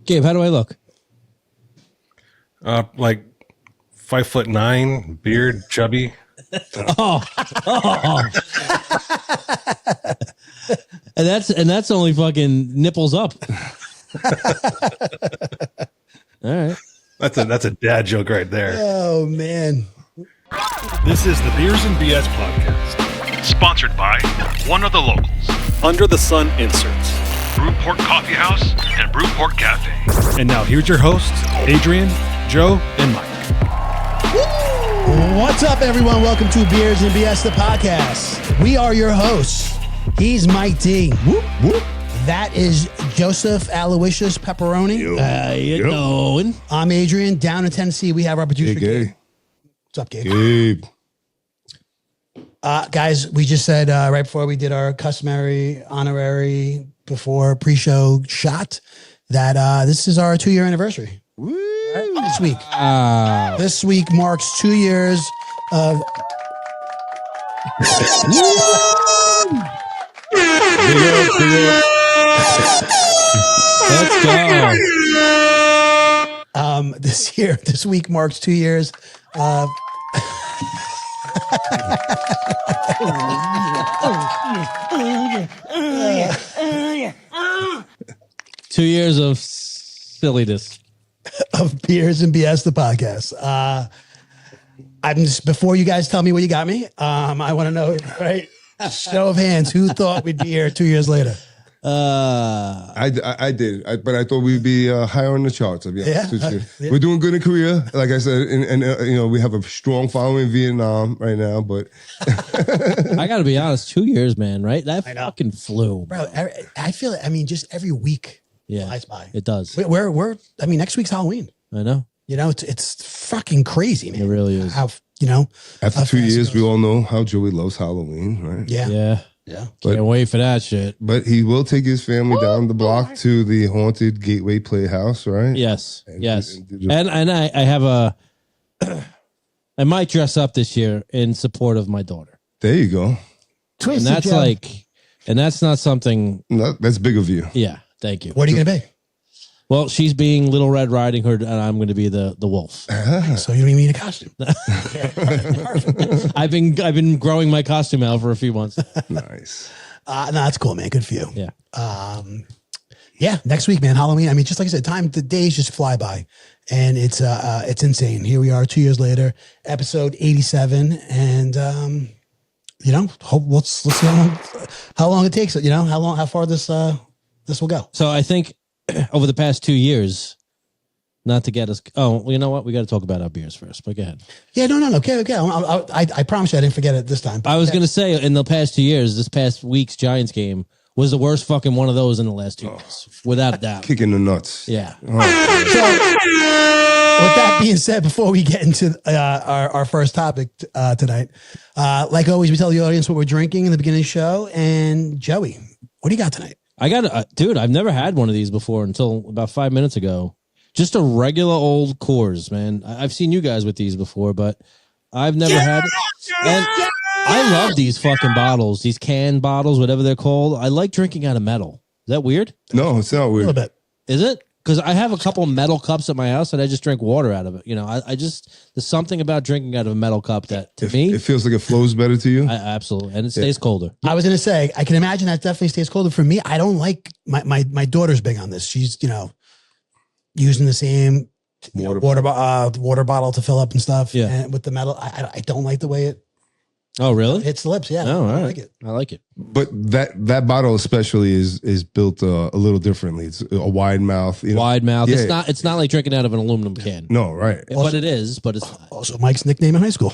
Gabe, how do I look? Like 5'9", beard, chubby. Oh. and that's only fucking nipples up. All right. That's a dad joke right there. Oh man. This is the Beers and BS podcast, sponsored by one of the locals, Under the Sun Inserts, Brewport Coffee House, and Brewport Cafe. And now here's your hosts, Adrian, Joe, and Mike. What's up, everyone? Welcome to Beers and BS, the podcast. We are your hosts. He's Mike D. Whoop, whoop. That is Joseph Aloysius Pepperoni. How you doing? I'm Adrian. Down in Tennessee, we have our producer, Gabe. What's up, Gabe? Gabe. Guys, we just said right before we did our customary honorary before pre-show shot that this is our 2-year anniversary. Woo. Right? This week. This week marks 2 years of... Let's go. This week marks 2 years of 2 years of silliness. Of Beers and BS, the podcast. I'm just, before you guys tell me what you got me, I want to know, right? Show of hands, who thought we'd be here 2 years later? I did, but I thought we'd be higher on the charts. I'll be honest with you. Yeah. We're doing good in Korea, like I said, and you know, we have a strong following in Vietnam right now. But I got to be honest, 2 years, man, right? That fucking flew. Bro, I feel it. I mean, just every week flies by. It does. We're I mean, next week's Halloween. I know. You know, it's fucking crazy, man. It really is. How, you know, after 2 years, we all know how Joey loves Halloween, right? Yeah. Can't wait for that shit. But he will take his family down the block to the haunted Gateway Playhouse, right? Yes. And I have I might dress up this year in support of my daughter. There you go. And that's not something. No, that's big of you. Yeah. Thank you. What are you going to be? Well, she's being Little Red Riding Hood, and I'm going to be the wolf. So you don't even need a costume. I've been growing my costume out for a few months. Nice. No, that's cool, man. Good for you. Yeah. Yeah. Next week, man. Halloween. I mean, just like I said, the days just fly by, and it's insane. Here we are, 2 years later, episode 87, and you know, let's see how long it takes. You know, how far this will go. So I think over the past 2 years, not to get us. Oh, well, you know what? We got to talk about our beers first. But go ahead. Yeah, no. Okay. I promise you, I didn't forget it this time. I was going to say, in the past 2 years, this past week's Giants game was the worst fucking one of those in the last 2 years, without a doubt. Kicking the nuts. Yeah. So, with that being said, before we get into our first topic tonight, like always, we tell the audience what we're drinking in the beginning of the show. And Joey, what do you got tonight? I got dude, I've never had one of these before until about 5 minutes ago. Just a regular old Coors, man. I've seen you guys with these before, but I've never had it. And I love these fucking bottles, these canned bottles, whatever they're called. I like drinking out of metal. Is that weird? No, it's not weird. A little bit. Is it? Because I have a couple metal cups at my house and I just drink water out of it. You know, I just, there's something about drinking out of a metal cup that to me, it feels like it flows better to you. Absolutely. And it stays colder. I was going to say, I can imagine that definitely stays colder. For me, I don't like, my daughter's big on this. She's, you know, using the same water bottle to fill up and stuff. Yeah. And with the metal, I don't like the way it Oh, really? hits the lips. Yeah. Oh, all right. I like it. I like it. But that bottle especially is built a little differently. It's a wide mouth. You know? Wide mouth. Yeah. It's not like drinking out of an aluminum can. No, right. But it is. But it's Also Mike's nickname in high school.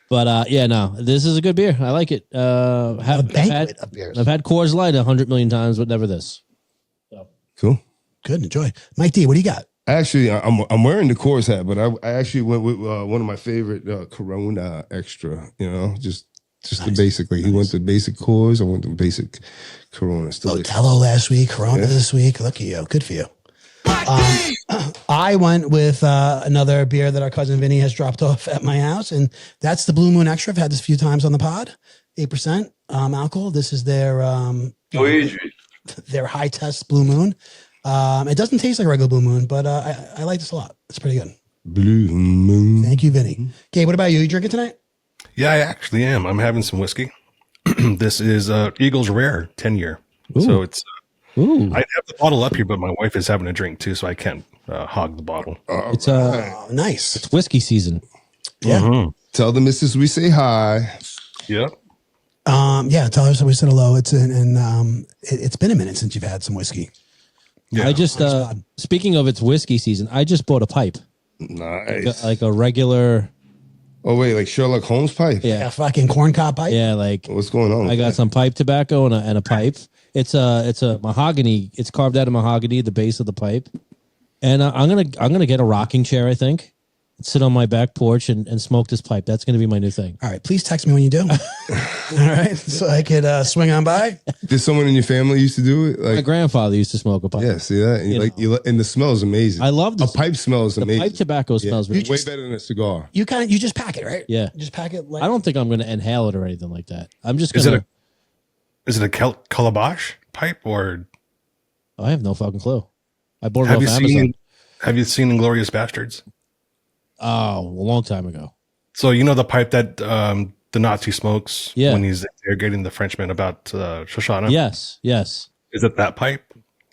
But yeah, no, this is a good beer. I like it. A banquet of beers. I've had Coors Light 100 million times, but never this. So. Cool. Good. Enjoy. Mike D, what do you got? Actually, I'm wearing the Coors hat, but I actually went with one of my favorite Corona Extra. You know, just the basically. He went to basic Coors. I went to basic Corona. Modelo last week, Corona this week. Look at you. Good for you. I went with another beer that our cousin Vinny has dropped off at my house, and that's the Blue Moon Extra. I've had this a few times on the pod. 8% alcohol. This is their. Adrian, their high test Blue Moon. It doesn't taste like regular Blue Moon, but I like this a lot. It's pretty good. Blue Moon. Thank you, Vinny. Okay, what about you? You drinking tonight? Yeah, I actually am. I'm having some whiskey. This is Eagles Rare 10-year. So it's. Ooh. I have the bottle up here, but my wife is having a drink too, so I can't hog the bottle. It's Oh, nice. it's whiskey season. Yeah. Mhm. Tell the missus we say hi. Yep. Yeah, tell us we said hello. It's it's been a minute since you've had some whiskey. Yeah. I just speaking of its whiskey season, I just bought a pipe, Nice. like a regular. Oh wait, like Sherlock Holmes pipe. Yeah, A fucking corn cob pipe. yeah, like What's going on? I got some pipe tobacco and a pipe. It's a mahogany. It's carved out of mahogany, the base of the pipe. And I'm gonna get a rocking chair, I think, sit on my back porch and smoke this pipe. That's gonna be my new thing. All right, please text me when you do. All right, so I could swing on by. Did someone in your family used to do it? My Like, grandfather used to smoke a pipe. yeah, see that? And and the smell is amazing. I love a this. pipe smells The amazing. pipe tobacco smells really. way better than a cigar. You just pack it, right? Yeah. You just pack it. Like I don't think I'm gonna inhale it or anything like that. I'm just Is gonna. it a calabash pipe or I have no fucking clue. I bought it have off you Amazon. seen Inglorious Bastards? Oh, a long time ago. So you know the pipe that the Nazi smokes Yeah. when he's interrogating the Frenchman about Shoshana? Yes, yes. Is it that pipe?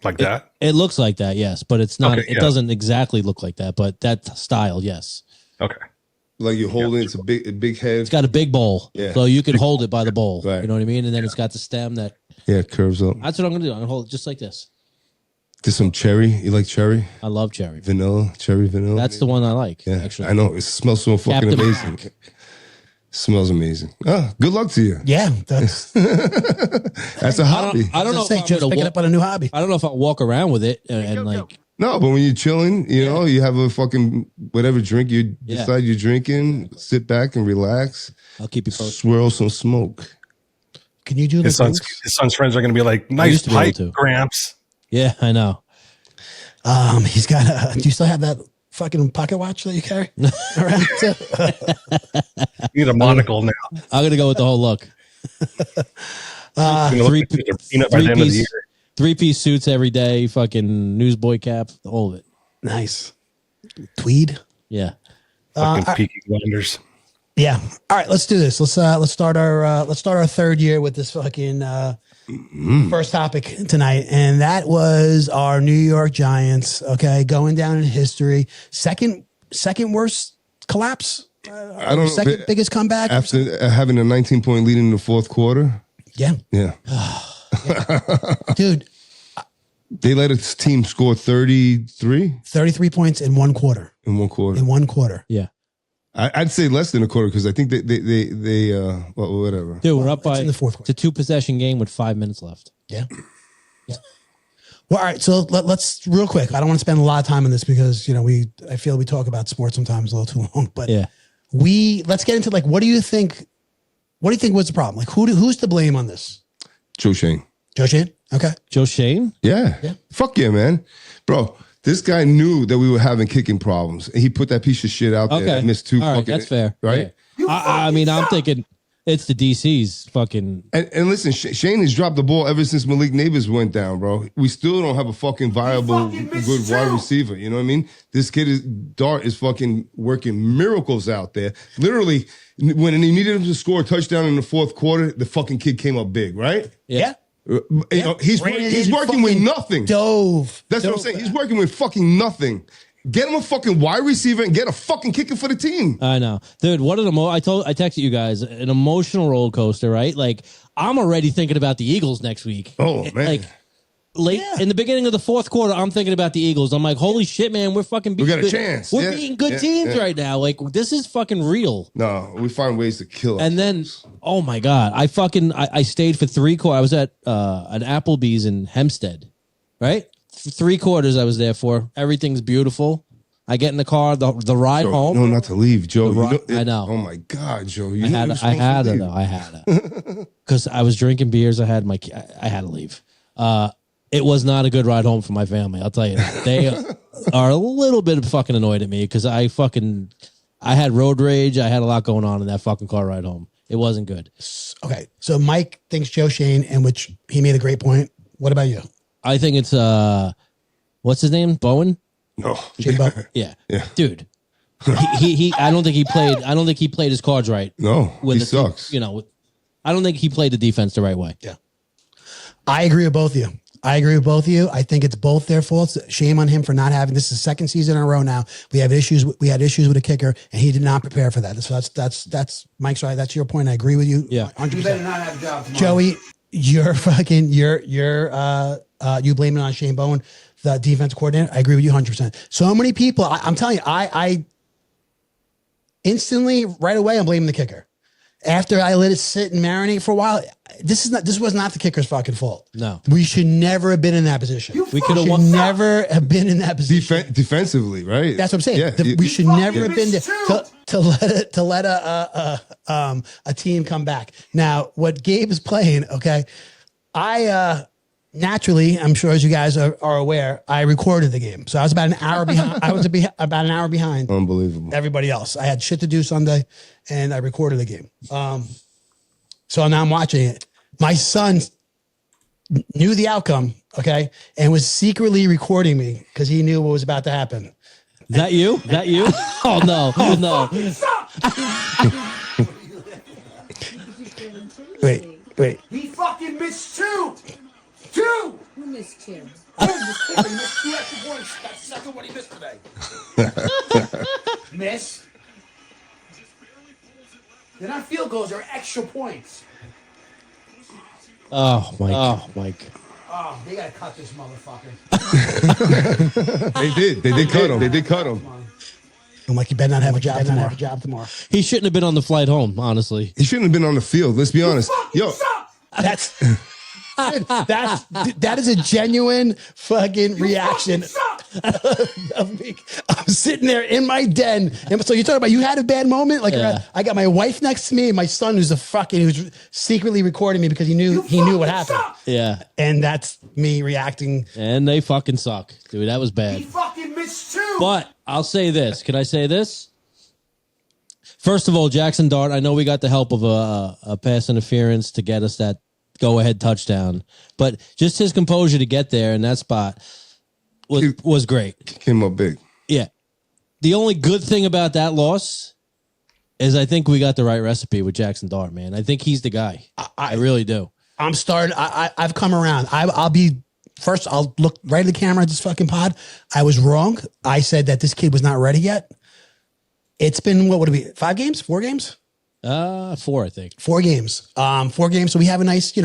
Like that? It looks like that, yes, but it's not. Okay, it yeah. doesn't exactly look like that, but that style, yes. Okay. Like you hold it, it's a big head. It's got a big bowl, Yeah. so you can hold it by the bowl. Right. You know what I mean? And then it's got the stem that. Yeah, it curves up. That's what I'm gonna do. I'm gonna hold it just like this. There's some cherry. You like cherry? I love cherry. Vanilla? Cherry vanilla? That's the one I like. Yeah, actually. I know. It smells so fucking Captain amazing. Smells amazing. Oh, good luck to you. yeah, that's. That's a hobby. I don't know. Say, If I'm just gonna picking walk, up on a new hobby. I don't know if I'll walk around with it and like. No, but when you're chilling, you know, you have a fucking whatever drink you Yeah. decide you're drinking, sit back and relax, I'll keep you posted. swirl some smoke. Can you do the His son's friends are going to be like, nice used to be able pipe, to. Gramps. Yeah, I know. He's got a. Do you still have that fucking pocket watch that you carry around? You need a monocle now. I'm gonna go with the whole look. You're gonna look three- like Mr. Peanut by the end of the year. 3-piece suits every day. Fucking newsboy cap. All of it. Nice. Tweed. Yeah. Fucking Peaky Blinders. Yeah. All right, let's do this. Let's start our third year with this fucking first topic tonight, and that was our New York Giants. Okay, going down in history. Second worst collapse. I don't know. Second biggest comeback. After having a 19-point lead in the fourth quarter. Yeah, Yeah. dude. They let a team score 33 33 points in one quarter. in one quarter. In one quarter. Yeah. I'd say less than a quarter because I think they well, whatever. Dude, we're up It's by in the fourth it's a 2-possession game with 5 minutes left. Yeah. Yeah. Well, all right. So let's real quick. I don't want to spend a lot of time on this because I feel we talk about sports sometimes a little too long. But Yeah. let's get into like what do you think was the problem? Like who's to blame on this? Joe Shane. Joe Shane? Okay. Joe Shane? Yeah. Yeah. Fuck yeah, man. Bro, this guy knew that we were having kicking problems. And he put that piece of shit out there. Okay. That missed 2 All right, fucking. that's fair. Right? Yeah. I mean, I'm thinking it's the DC's fucking. And listen, Shane has dropped the ball ever since Malik Neighbors went down, bro. We still don't have a fucking viable, good wide receiver. You know what I mean? This Dart is fucking working miracles out there. Literally, when he needed him to score a touchdown in the fourth quarter, the fucking kid came up big, right? Yeah. He's working with nothing. Dove. That's what I'm saying. He's working with fucking nothing. Get him a fucking wide receiver and get a fucking kicker for the team. I know, dude. What an I texted you guys an emotional roller coaster, right? Like I'm already thinking about the Eagles next week. Oh man, Like late in the beginning of the fourth quarter, I'm thinking about the Eagles. I'm like, holy shit, man, we're fucking beating We got a chance. We're Yeah. beating good Yeah. teams Yeah. right now. Like this is fucking real. no, we find ways to kill him. And then, oh my god, I stayed for 3 quarters. I was at an Applebee's in Hempstead, right? For 3 quarters, I was there for. Everything's beautiful. I get in the car, the ride home. No, not to leave, Joe. I know. Oh my God, Joe. I had to because I was drinking beers. I had to leave. It was not a good ride home for my family. I'll tell you that. They are a little bit fucking annoyed at me because I had road rage. I had a lot going on in that fucking car ride home. It wasn't good. Okay. So Mike thinks Joe Shane, in which he made a great point. What about you? I think it's what's his name? Bowen? No. Shane Bowen? Yeah. Yeah. Dude. He I don't think he played his cards right. No, With he the- sucks. You know, I don't think he played the defense the right way. Yeah. I agree with both of you. I think it's both their faults. Shame on him for not having, this is the second season in a row now. We had issues with a kicker, and he did not prepare for that. So that's Mike's right. That's your point. I agree with you. Yeah. 100%. You better not have a job tomorrow. Joey, you blame it on Shane Bowen, the defense coordinator. I agree with you 100%. So many people, I'm telling you, I instantly right away, I'm blaming the kicker. After I let it sit and marinate for a while, this was not the kicker's fucking fault. No. We should never have been in that position. We could have should won. never have been in that position. Defensively, right? That's what I'm saying. Yeah, We should never have been missed there to let a team come back. Now, what Gabe is playing, okay, I naturally, I'm sure as you guys are aware, I recorded the game. So I was about an hour behind. About an hour behind Unbelievable. everybody else. I had shit to do Sunday, and I recorded the game. So now I'm watching it. My son knew the outcome, okay, and was secretly recording me because he knew what was about to happen. Is that you? Oh no. Oh no. Wait. He fucking missed two. Two. Who missed two? He missed two extra points. That's the second one he missed today. Miss. They're not field goals. They're extra points. Oh Mike. Oh, they gotta cut this motherfucker. They did. They did cut him. I'm like, you better not have a job tomorrow. He shouldn't have been on the flight home, honestly. He shouldn't have been on the field. Let's be honest. Yo, Suck. That is a genuine fucking reaction. Of me. I'm sitting there in my den, and so you're talking about you had a bad moment. Like Yeah. I got my wife next to me, and my son who's who's secretly recording me because he knew what happened, Yeah. and that's me reacting. And they fucking suck. Dude, that was He bad. fucking missed two. But I'll say this. Can I say this? First of all, Jackson Dart, I know we got the help of a pass interference to get us that go-ahead touchdown. But just his composure to get there in that spot was great. came up big. Yeah. The only good thing about that loss is I think we got the right recipe with Jackson Dart, man. I think he's the guy. I really do. I'm starting. I've come around. I'll be first. I'll look right at the camera at this fucking pod. I was wrong. I said that this kid was not ready yet. It's been what would it be? 5 games? 4 games? 4, I think. 4 games. 4 games. So we have a nice,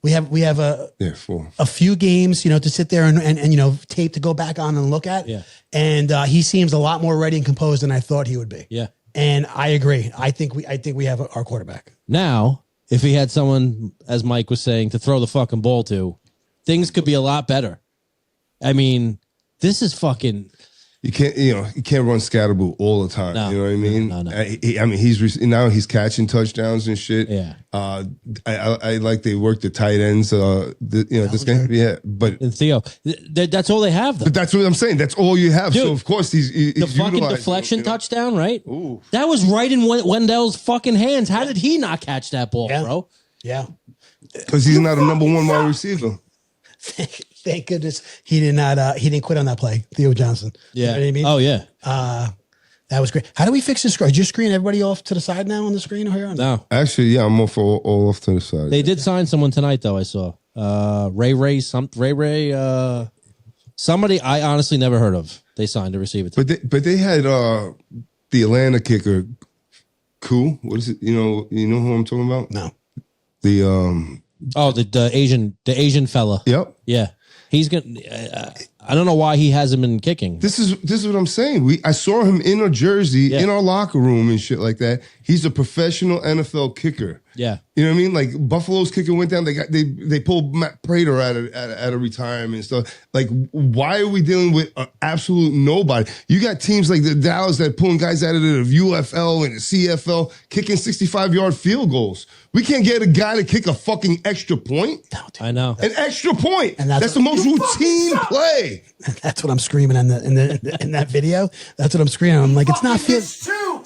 we have a 4. a few games, to sit there and tape to go back on and look at. Yeah. And he seems a lot more ready and composed than I thought he would be. Yeah. And I agree. I think we have our quarterback. Now, if he had someone, as Mike was saying, to throw the fucking ball to, things could be a lot better. I mean, this is fucking... You can't run Scatterboo all the time. No. You know what I mean? No. I mean, now he's catching touchdowns and shit. Yeah. I like they work the tight ends. This game. Yeah, but And Theo, that's all they have, though. that's what I'm saying. That's all you have. Dude, so of course he's The fucking utilizing, deflection touchdown, right? Ooh. That was right in Wendell's fucking hands. How did he not catch that ball, Yeah. bro? Yeah. because he's not a number 1 wide receiver. Thank goodness he didn't quit on that play, Theo Johnson. You know what I mean? Oh, yeah. That was great. How do we fix this screen? Did you screen everybody off to the side now on the screen here? No. Actually, yeah, I'm all off to the side. They did sign someone tonight, though, I saw. Somebody I honestly never heard of. They signed to receive it. But they had the Atlanta kicker, Koo. What is it? You know who I'm talking about? No. The The Asian fella. Yep. Yeah. He's gonna. I don't know why he hasn't been kicking. This is what I'm saying. I saw him in a jersey in our locker room and shit like that. He's a professional NFL kicker. Yeah. You know what I mean? Like Buffalo's kicker went down. They pulled Matt Prater out of retirement and stuff. Like, why are we dealing with absolute nobody? You got teams like the Dallas that pulling guys out of the UFL and the CFL kicking 65-yard field goals. We can't get a guy to kick a fucking extra point. I know. An extra point. And that's the most routine play. That's what I'm screaming in that video. That's what I'm screaming. I'm like, it's not fit. Missed two.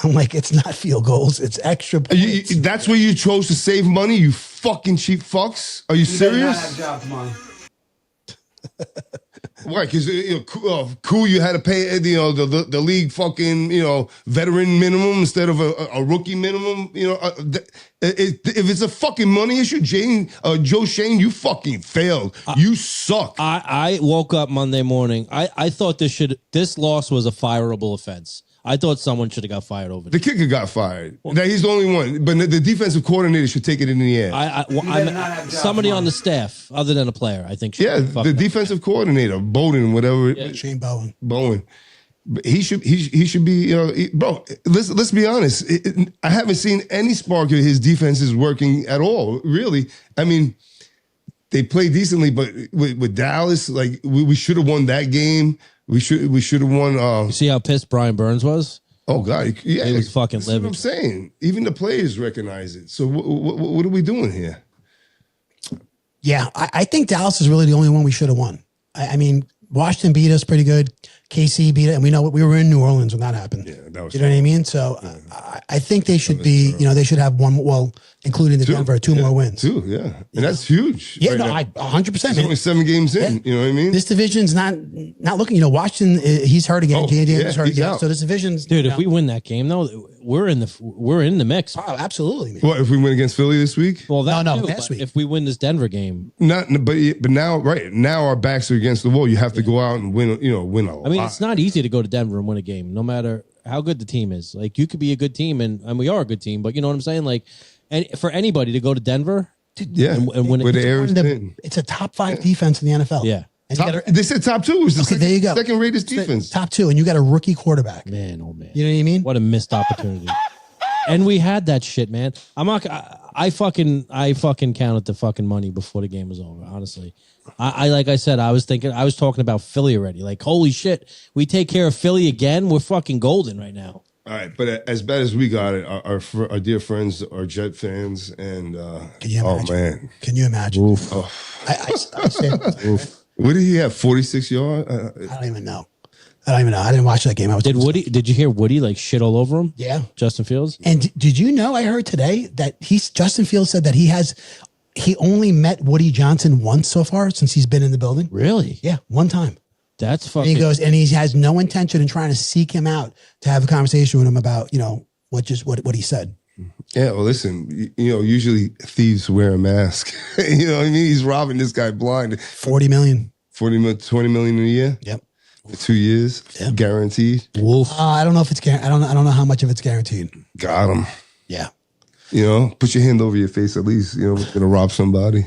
I'm like, it's not field goals. It's extra points. That's where you chose to save money, you fucking cheap fucks? Are you serious? Right, because cool, you had to pay the league fucking veteran minimum instead of a rookie minimum. If it's a fucking money issue, Joe Shane, you fucking failed. You suck. I woke up Monday morning. I thought this loss was a fireable offense. I thought someone should have got fired over The kicker got fired. He's the only one, but the defensive coordinator should take it in the air. Somebody on the staff, other than a player, I think. Yeah, the defensive coordinator, Bowden, whatever. Yeah. Shane Bowen. But he should be, bro. Let's be honest. I haven't seen any spark of his defenses working at all. Really, I mean, they play decently, but with Dallas, like we should have won that game. We should have won. You see how pissed Brian Burns was? Oh God, yeah, he was fucking that's livid. what I'm saying. Even the players recognize it. So what are we doing here? Yeah, I think Dallas is really the only one we should have won. I mean, Washington beat us pretty good. KC beat it, and we know we were in New Orleans when that happened. Yeah, that was. You know what I mean? So I think they should be. They should have one. Well, including the Denver, two more wins. Two, yeah, and that's huge. Yeah, right no, now. 100%. It's only 7 games in. Yeah. You know what I mean? This division's not looking. Washington, he's hurt again. J.J. hurt he's again. out. So this division's Dude, if we win that game, though, we're in the mix. oh, absolutely, man. What if we win against Philly this week? Well, that No, too, last but week. if we win this Denver game, But now, right now, our backs are against the wall. You have to go out and win. Win a lot. I mean, it's not easy to go to Denver and win a game, no matter how good the team is. Like, you could be a good team, and we are a good team, but you know what I'm saying? Like, and for anybody to go to Denver, Yeah, and win it. where the air is thin. It's a top 5 defense in the NFL. Yeah. And you They said top 2 was the Okay, there you go. second rated defense. top 2, and you got a rookie quarterback. Man, oh man. You know what I mean? What a missed opportunity. And we had that shit, man. I fucking counted the fucking money before the game was over, honestly. I like I said, I was talking about Philly already. Like, holy shit, we take care of Philly again. We're fucking golden right now. All right, but as bad as we got it, our dear friends are Jet fans, and Can you imagine? oh man, Can you imagine? Oof. I say, what did he have? 46 yards? I don't even know. I didn't watch that game. Did you hear Woody like shit all over him? Yeah. Justin Fields? And did you know, I heard today that Justin Fields said that he only met Woody Johnson once so far since he's been in the building. Really? Yeah, one time. That's And fucking. he goes, and he has no intention in trying to seek him out to have a conversation with him about, what he said. Yeah, well, listen, usually thieves wear a mask. You know what I mean? He's robbing this guy blind. 40 million. 20 million a year Yep. for 2 years, guaranteed. Wolf. I don't know if it's I don't know how much of it's guaranteed. Got him. Yeah. Put your hand over your face at least. We're gonna rob somebody.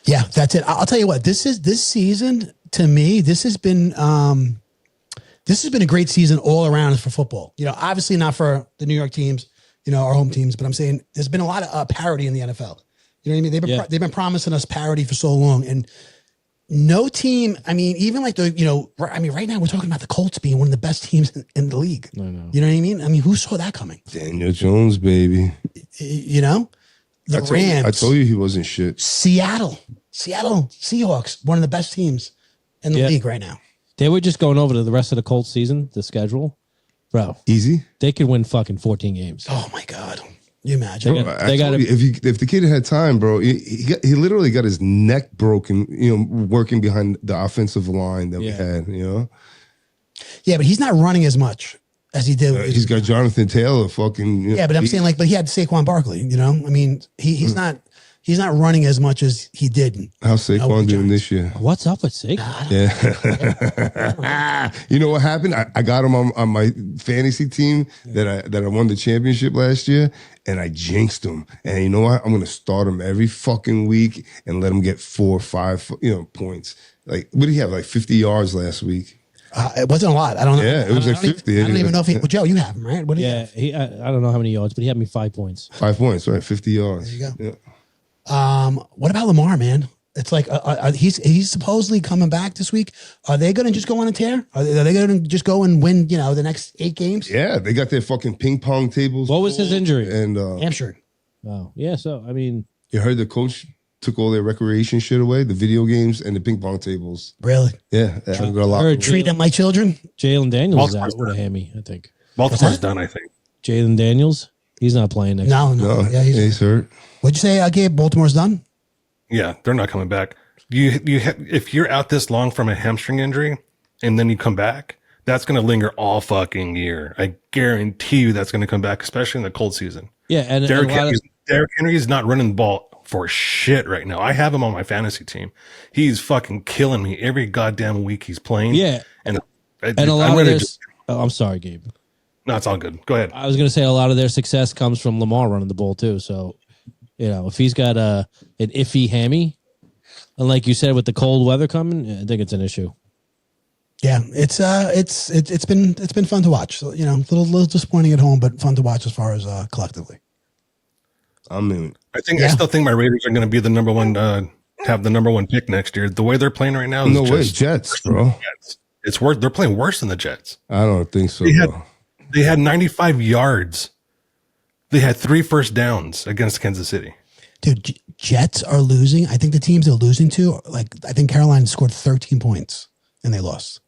Yeah, that's it. I'll tell you what, this season, to me, this has been a great season all around for football. Obviously not for the New York teams, our home teams, but I'm saying there's been a lot of parity in the NFL. You know what I mean? They've been promising us parity for so long, and no team. I mean, even like right now we're talking about the Colts being one of the best teams in the league. I know. You know what I mean? I mean, who saw that coming? Daniel Jones, baby. The Rams. I told you he wasn't shit. Seattle Seahawks, one of the best teams in the league right now. They were just going over to the rest of the Colts season, the schedule. Bro, Easy. they could win fucking 14 games. Oh my God. You imagine? They got if the kid had time, bro, he literally got his neck broken, working behind the offensive line that we had, Yeah, but he's not running as much as he did. He's got Jonathan Taylor fucking. Yeah, but I'm saying but he had Saquon Barkley, I mean, he's not running as much as he did. How's Saquon doing this year? What's up with Saquon? Yeah. You know what happened? I got him on my fantasy team that I won the championship last year, and I jinxed him. And you know what? I'm gonna start him every fucking week and let him get 4 or 5 points. Like, what did he have? Like 50 yards last week. It wasn't a lot. I don't know. Yeah, it was like 50. I don't even know if Joe, you have him, right? What do you have? I don't know how many yards, but he had me 5 points. 5 points, right? 50 yards. There you go. Yeah. What about Lamar, man? It's like he's supposedly coming back this week. Are they going to just go on a tear? Are they going to just go and win? The next 8 games? Yeah, they got their fucking ping pong tables. What was his injury? And Hamstring. Oh, yeah. So, I mean, you heard the coach took all their recreation shit away, the video games and the ping pong tables. Really? Yeah, that a lot. Treat them like children. Jalen Daniels is out with a hammy, I think. Baltimore's done, I think. Jalen Daniels, he's not playing next. No. Yeah, he's hurt. What'd you say, Gabe? Baltimore's done? Yeah, they're not coming back. If you're out this long from a hamstring injury and then you come back, that's going to linger all fucking year. I guarantee you that's going to come back, especially in the cold season. Yeah, and Derrick Henry's not running the ball for shit right now. I have him on my fantasy team. He's fucking killing me every goddamn week he's playing. Yeah, and a lot of this. I'm sorry, Gabe. No, it's all good. Go ahead. I was going to say a lot of their success comes from Lamar running the ball too. So, if he's got an iffy hammy, and like you said with the cold weather coming, I think it's an issue. Yeah, it's been fun to watch. So, a little disappointing at home, but fun to watch as far as collectively. I mean, I still think my Raiders are going to be the number one, have the number one pick next year. The way they're playing right now, is Jets, bro. It's worse. They're playing worse than the Jets. I don't think so. They had 95 yards. They had 3 first downs against Kansas City. Dude, Jets are losing. I think the teams they're losing to, I think Carolina scored 13 points and they lost.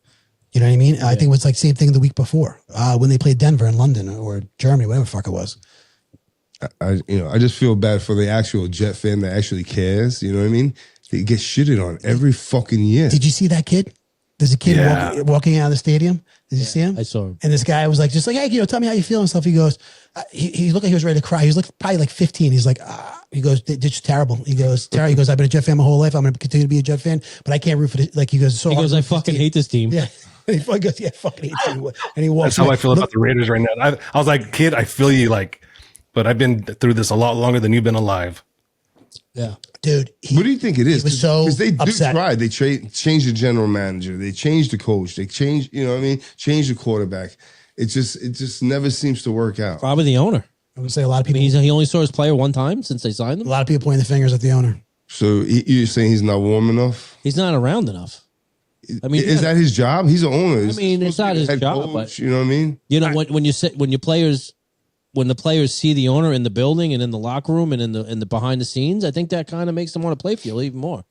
You know what I mean? Yeah. I think it was like same thing the week before when they played Denver in London or Germany, whatever the fuck it was. I just feel bad for the actual Jet fan that actually cares. You know what I mean? They get shitted on every fucking year. Did you see that kid? There's a kid walking out of the stadium. Did you see him? I saw him. And this guy was like, hey, tell me how you feel and stuff. He goes, he looked like he was ready to cry. He was probably like 15. He's like, he goes, it's terrible. He goes, Terry, I've been a Jet fan my whole life. I'm going to continue to be a Jet fan, but I can't root for this. Like he goes, I fucking hate this team. Yeah. And he goes, yeah, fucking hate you. And he walks. That's how I feel about the Raiders right now. I was like, kid, I feel you, but I've been through this a lot longer than you've been alive. Yeah, dude. What do you think it is? Because they upset. try. They changed the general manager. They changed the coach. They changed, changed the quarterback. It just never seems to work out. Probably the owner. I would say a lot of people. He only saw his player one time since they signed him. A lot of people pointing the fingers at the owner. So you're saying he's not warm enough? He's not around enough. I mean, is that his job? He's an owner. It's not his job, but you know what I mean? When the players see the owner in the building and in the locker room and in the behind the scenes, I think that kind of makes them want to play for you even more.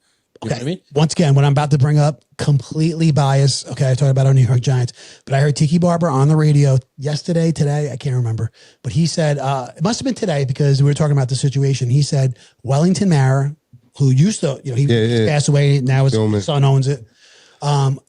You know what I mean? Once again, what I'm about to bring up, completely biased. Okay, I talked about our New York Giants, but I heard Tiki Barber on the radio today, I can't remember, but he said, it must have been today because we were talking about the situation. He said Wellington Mara, who used to, he passed away, now his son owns it,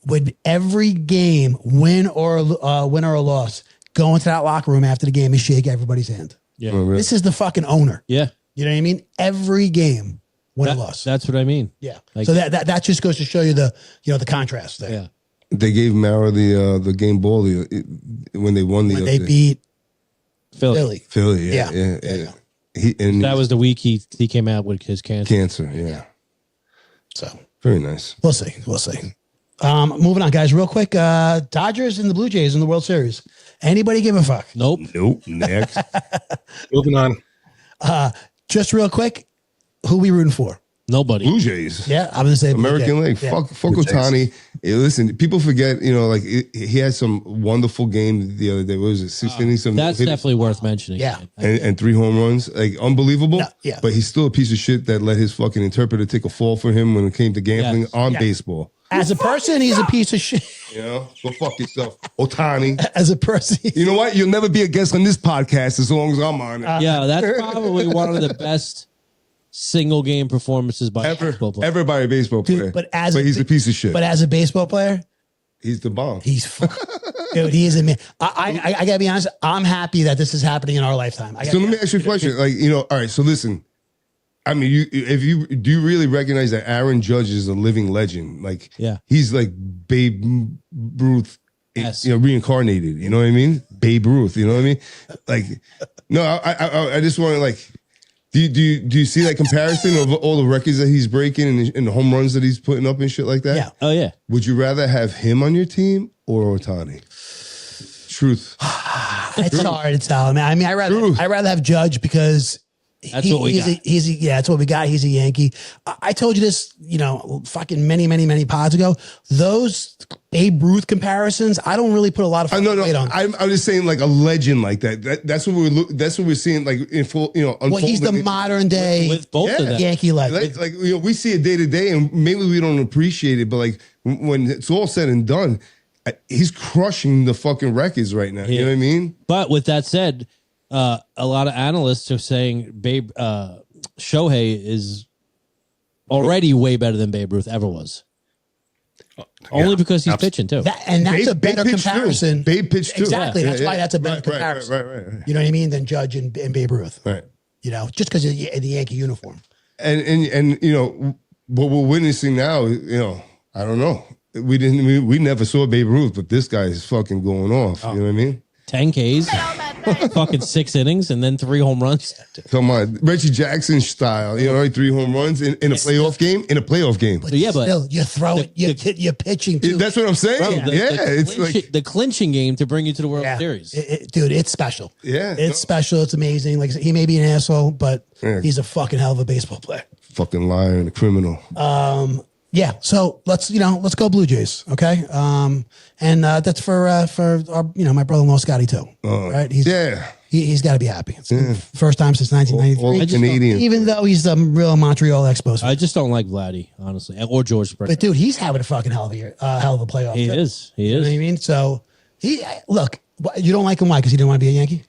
would every game, win or a loss, go into that locker room after the game and shake everybody's hand. Yeah. Oh, really? This is the fucking owner. Yeah. You know what I mean? Every game, win or loss. That's what I mean. Yeah. So that just goes to show you the contrast there. Yeah. They gave Mara the game ball when they won when they beat Philly. Yeah. That was the week he came out with his cancer. Yeah. So very nice. We'll see. Moving on, guys, real quick. Dodgers and the Blue Jays in the World Series. Anybody give a fuck? Nope. Next. Moving on. Just real quick, who we rooting for? Nobody. Blue Jays. Yeah, I'm going to say American League. Yeah. Fuck Ohtani. Hey, listen, people forget, he had some wonderful game the other day. What was it? 6 innings? That's definitely worth mentioning. Yeah. And 3 home runs. Unbelievable. Yeah. But he's still a piece of shit that let his fucking interpreter take a fall for him when it came to gambling on baseball. As a person, he's a piece of shit. Go fuck yourself. Ohtani. As a person. You know what? You'll never be a guest on this podcast as long as I'm on it. Yeah, that's probably one of the best single game performances by a baseball player. Ever by a baseball player. Dude, but he's a piece of shit. But as a baseball player, he's the bomb. Dude, he is a man. I gotta be honest. I'm happy that this is happening in our lifetime. So let me ask you a question. All right. So listen. I mean, do you really recognize that Aaron Judge is a living legend? He's like Babe Ruth, reincarnated. You know what I mean? Babe Ruth. You know what I mean? No. I just want to Do you see that comparison of all the records that he's breaking and the home runs that he's putting up and shit like that? Yeah. Oh yeah. Would you rather have him on your team or Ohtani? Truth. It's hard to tell. I mean, I'd rather have Judge because. That's what we got. That's what we got. He's a Yankee. I told you this, fucking many pods ago. Those Babe Ruth comparisons, I don't really put a lot of weight on. I'm just saying, like a legend like that. That's what we're seeing, like in full, Well, he's the modern day with both of them. Yankee legend. We see it day to day, and maybe we don't appreciate it, but when it's all said and done, he's crushing the fucking records right now. You know what I mean? But with that said, A lot of analysts are saying Shohei is already way better than Babe Ruth ever was. Only because he's pitching too. That's a better pitched too. comparison. Babe pitched too. Exactly. Yeah, That's why that's a better comparison. Right. You know what I mean? Than Judge and Babe Ruth. Right. You know, just because of the Yankee uniform. And you know what we're witnessing now. You know, I don't know. We never saw Babe Ruth, but this guy is fucking going off. You know what I mean? 10 Ks, fucking 6 innings, and then 3 home runs. Come on, Reggie Jackson style. You know, right? 3 home runs in a playoff game. In a playoff game. But Yeah, but still, you're throwing, you're pitching too. That's what I'm saying. It's like the clinching game to bring you to the World Yeah. Series. Dude, it's special. Yeah, It's special. It's amazing. Like I said, he may be an asshole, but Yeah. he's a fucking hell of a baseball player. fucking liar and a criminal. Yeah. So let's go Blue Jays. Okay. And that's for our, my brother-in-law Scotty too. Right. He's got to be happy. It's the first time since 1993. All Canadian. Even though he's a real Montreal Expos fan. I just don't like Vladdy, honestly, or George Springer. But dude, he's having a fucking hell of a year, hell of a playoff. He too. is. He You know is. what I mean? So look, you don't like him. Why? Because he didn't want to be a Yankee?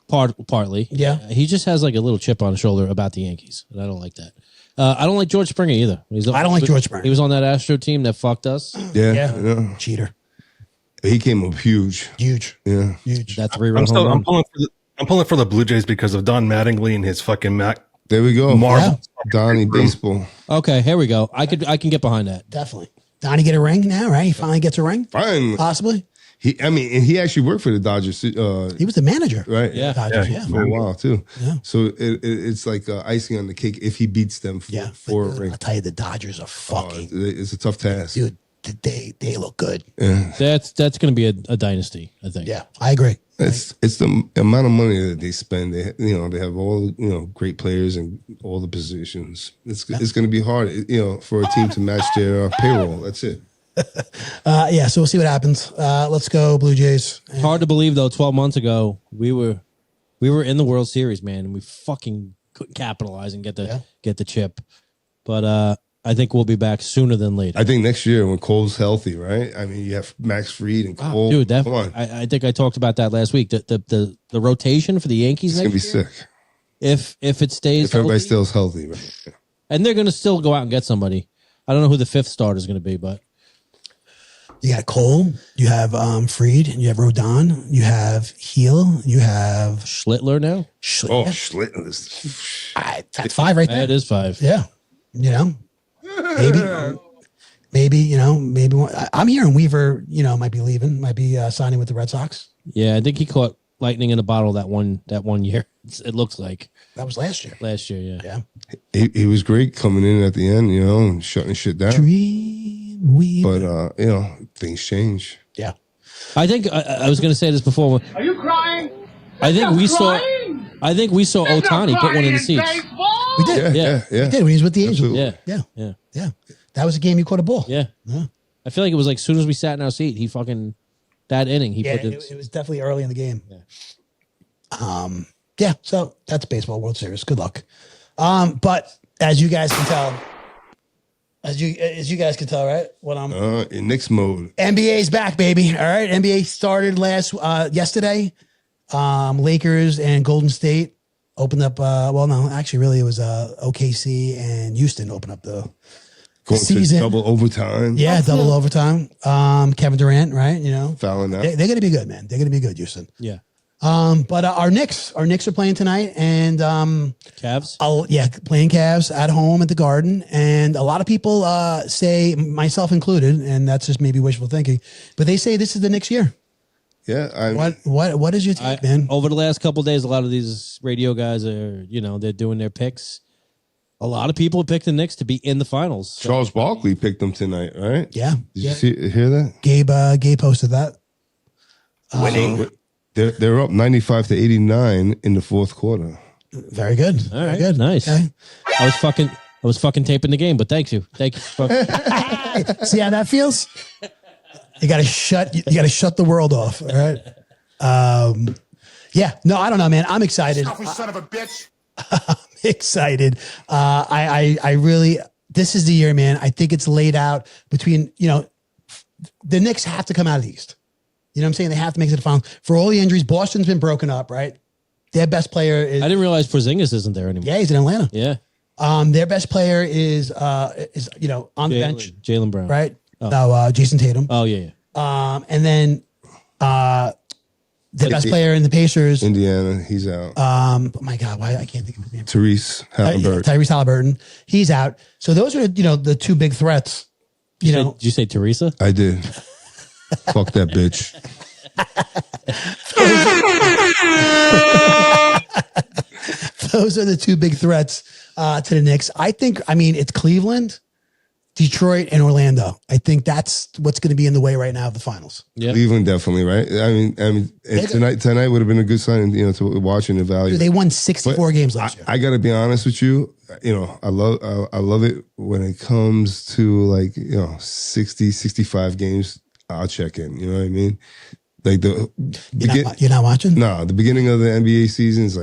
Partly. Yeah. He just has like a little chip on his shoulder about the Yankees, and I don't like that. I don't like George Springer either. I don't like George Springer. He was on that Astro team that fucked us. Yeah. Cheater. He came up huge. Huge. Yeah. Huge. That 3-run home I'm run. pulling for the Blue Jays because of Don Mattingly and his fucking There we go. Marvel. Donnie baseball. Okay, here we go. I can get behind that. Definitely. Donnie get a ring now, right? He finally gets a ring? Fine. Possibly. And he actually worked for the Dodgers. He was the manager. Right. Yeah. Dodgers, yeah. For a while too. Yeah. So it's like icing on the cake if he beats them for Yeah. a But, ring. I'll tell you, the Dodgers are fucking, It's a tough task. dude, they look good. That's going to be a dynasty, I think. Yeah, I agree. It's the amount of money that they spend. They have all great players in all the positions. It's going to be hard for a team to match their payroll. That's it. Yeah, so we'll see what happens. Let's go Blue Jays. It's hard to believe though. 12 months ago, we were in the World Series, man, and we fucking couldn't capitalize and get the chip. But I think we'll be back sooner than later. I think next year when Cole's healthy, right? I mean, you have Max Fried and Cole. Dude, come on, I think I talked about that last week. The rotation for the Yankees it's next gonna be year, sick if it stays if everybody healthy, stays healthy. Right? and they're going to still go out and get somebody. I don't know who the 5th starter is going to be, but You got Cole, you have Freed, you have Rodon, you have Heel, you have Schlittler now. Oh, yeah. Schlitt. That's 5 right there. That is 5. Yeah. Maybe one. I'm hearing Weaver, might be leaving, might be signing with the Red Sox. Yeah, I think he caught lightning in a bottle that one year. It looks like That was last year. yeah. He was great coming in at the end, and shutting shit down. Dream Weaver. But things change. Yeah. I think I was going to say this before. Are you crying? I think we saw Ohtani put one in the seats. We did. Yeah. We did when he was with the Angels. Absolutely. Yeah. That was a game you caught a ball. Yeah. I feel like it was like as soon as we sat in our seat, he fucking that inning he Yeah, put it. it was definitely early in the game. Yeah. So that's baseball World Series. Good luck. But as you guys can tell, right? What I'm In Knicks mode. NBA's back, baby. All right. NBA started yesterday. Lakers and Golden State opened up. Really it was OKC and Houston opened up the Going season. to double overtime. Yeah, double overtime. Kevin Durant, right? Fouling out. They're going to be good, man. They're going to be good, Houston. Yeah. But our Knicks are playing tonight, and Cavs. playing Cavs at home at the Garden, and a lot of people say, myself included, and that's just maybe wishful thinking, but they say this is the Knicks year. Yeah. What is your take, man? Over the last couple of days, a lot of these radio guys are, they're doing their picks. A lot of people picked the Knicks to be in the finals. So. Charles Barkley picked them tonight, right? Yeah. Did you hear that? Gabe posted that. Winning. They're up 95-89 in the fourth quarter. Very good. All right, Very good. Nice. Okay. I was fucking taping the game, but thank you. See how that feels? You gotta shut the world off. All right. Yeah. No, I don't know, man. I'm excited. Son of a bitch. I'm excited. I really, this is the year, man. I think it's laid out between, the Knicks have to come out of the East. You know what I'm saying? They have to make it to the finals. For all the injuries, Boston's been broken up, right? Their best player I is didn't realize Porzingis isn't there anymore. yeah, he's in Atlanta. Yeah. Their best player is on the bench, Jalen Brown. right? No, Jason Tatum. Oh, yeah. And then the best player in the Pacers. Indiana, he's out. Oh my God, why I can't think of his name. Therese Halliburton. Tyrese Halliburton. He's out. So those are the two big threats. Did you say Teresa? I did. Fuck that bitch. Those are the two big threats to the Knicks. I think. I mean, it's Cleveland, Detroit, and Orlando. I think that's what's going to be in the way right now of the finals. Yeah. Cleveland definitely, right? I mean, and tonight would have been a good sign, to watch and evaluate. They won 64 games last year. I got to be honest with you. I love it when it comes to 60, 65 games. I'll check in. You know what I mean? Like You're not watching? No, the beginning of the NBA season is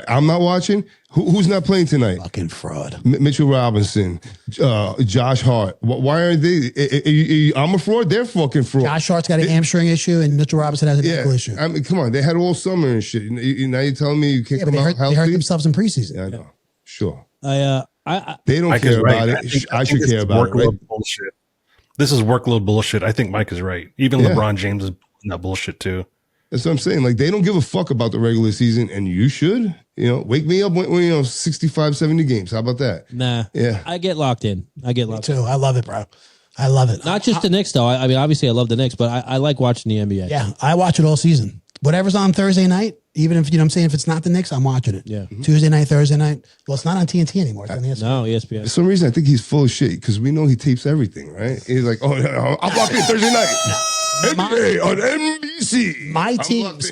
I'm not watching. Who's not playing tonight? Fucking fraud. Mitchell Robinson, Josh Hart. Why aren't they? I'm a fraud. They're fucking fraud. Josh Hart's got an hamstring issue, and Mitchell Robinson has an ankle issue. I mean, come on. They had all summer and shit. Now you're telling me you can't come out healthy? They hurt themselves in preseason. Yeah, I know. Sure. Mike They don't care is right. about it. I should think care this is about it, right? workload bullshit. This is workload bullshit. I think Mike is right. Even Yeah. LeBron James is that bullshit too. That's what I'm saying. Like, they don't give a fuck about the regular season, and you should. Wake me up when 65, 70 games. How about that? Nah. Yeah. I get locked in. Me too. I love it, bro. I love it. Not just the Knicks, though. I mean, obviously, I love the Knicks, but I like watching the NBA. Yeah, I watch it all season. Whatever's on Thursday night, even if, I'm saying, if it's not the Knicks, I'm watching it. Yeah. Tuesday night, Thursday night. Well, it's not on TNT anymore. It's on ESPN. No, ESPN. For some reason, I think he's full of shit because we know he tapes everything, right? He's like, I'm locked in Thursday night. NBA on NBC.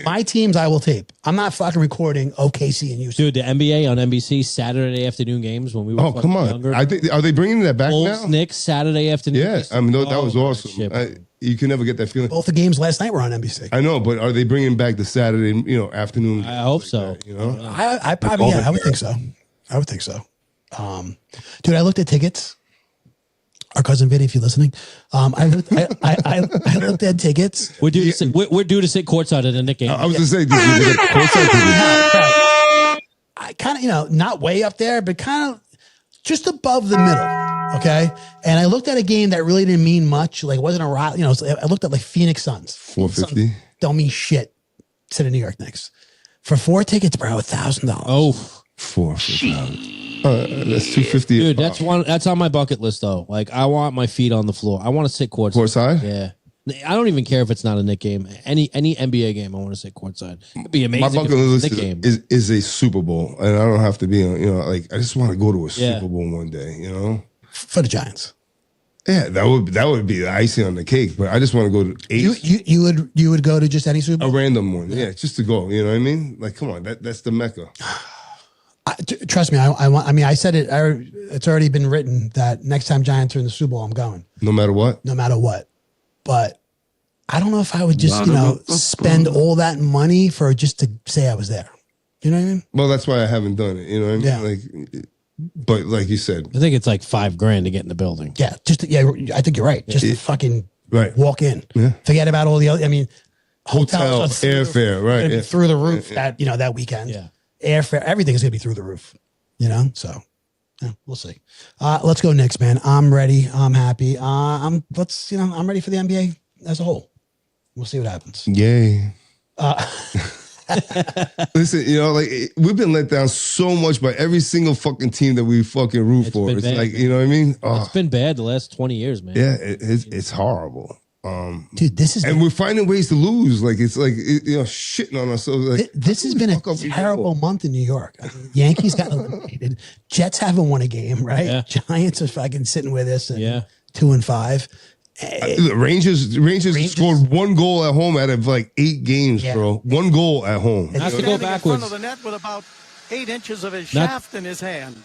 My teams, I will tape. I'm not fucking recording OKC and Houston. Dude, the NBA on NBC Saturday afternoon games when we were Come on. younger. I think, are they bringing that back Bulls, now? Knicks, Saturday afternoon. Yeah. I mean, that was Oh, awesome. shit. You can never get that feeling. Both the games last night were on NBC. I know, but are they bringing back the Saturday, afternoon? I hope so. That, I probably, I would think so. Dude, I looked at tickets. Our cousin Vinny, if you're listening, I looked at tickets. We're due to sit courtside at the Knicks game. I was going to say, did you get courtside tickets? I kind of, not way up there, but kind of just above the middle. Okay. And I looked at a game that really didn't mean much. Like, it wasn't a rock, I looked at Phoenix Suns. $450. Don't mean shit to the New York Knicks. For 4 tickets, bro, $1,000. Oh, $450. That's $250. dude, that's on my bucket list though. Like, I want my feet on the floor. I want to sit courtside. Courtside? Yeah. I don't even care if it's not a Knick game. Any NBA game, I want to sit courtside. It'd be amazing. My bucket list is a Super Bowl, and I don't have to be on. I just want to go to a Super Bowl one day. For the Giants. Yeah, that would be the icing on the cake. But I just want to go to 8. You would go to just any Super Bowl? A random one, yeah, just to go. You know what I mean? Like, come on, that's the Mecca. Trust me, I said it. It's already been written that next time Giants are in the Super Bowl, I'm going. No matter what. But I don't know if I would just spend all that money for just to say I was there. You know what I mean? Well, that's why I haven't done it. You know what I mean? Yeah. But like you said, I think it's like $5,000 to get in the building. Yeah, I think you're right. Just to fucking walk in. Yeah. Forget about all the other. I mean, hotel, hotels, airfare, right? Be through the roof that weekend. Yeah. Airfare, everything is gonna be through the roof. So we'll see. Let's go Knicks, man. I'm ready. I'm happy. I'm ready for the NBA as a whole. We'll see what happens. Yay. Listen, we've been let down so much by every single fucking team that we fucking root for. It's bad, like, you know what I mean? It's been bad the last 20 years, man. Yeah, it's horrible. Dude, and we're finding ways to lose. Like, it's like, shitting on ourselves. Like, this has been a terrible month in New York. I mean, Yankees got eliminated. Jets haven't won a game, right? Yeah. Giants are fucking sitting with us. Yeah. 2-5. Rangers scored 1 goal at home out of like 8 games, bro. 1 goal at home. Not to go backwards. In front of the net with about 8 inches of his shaft in his hand.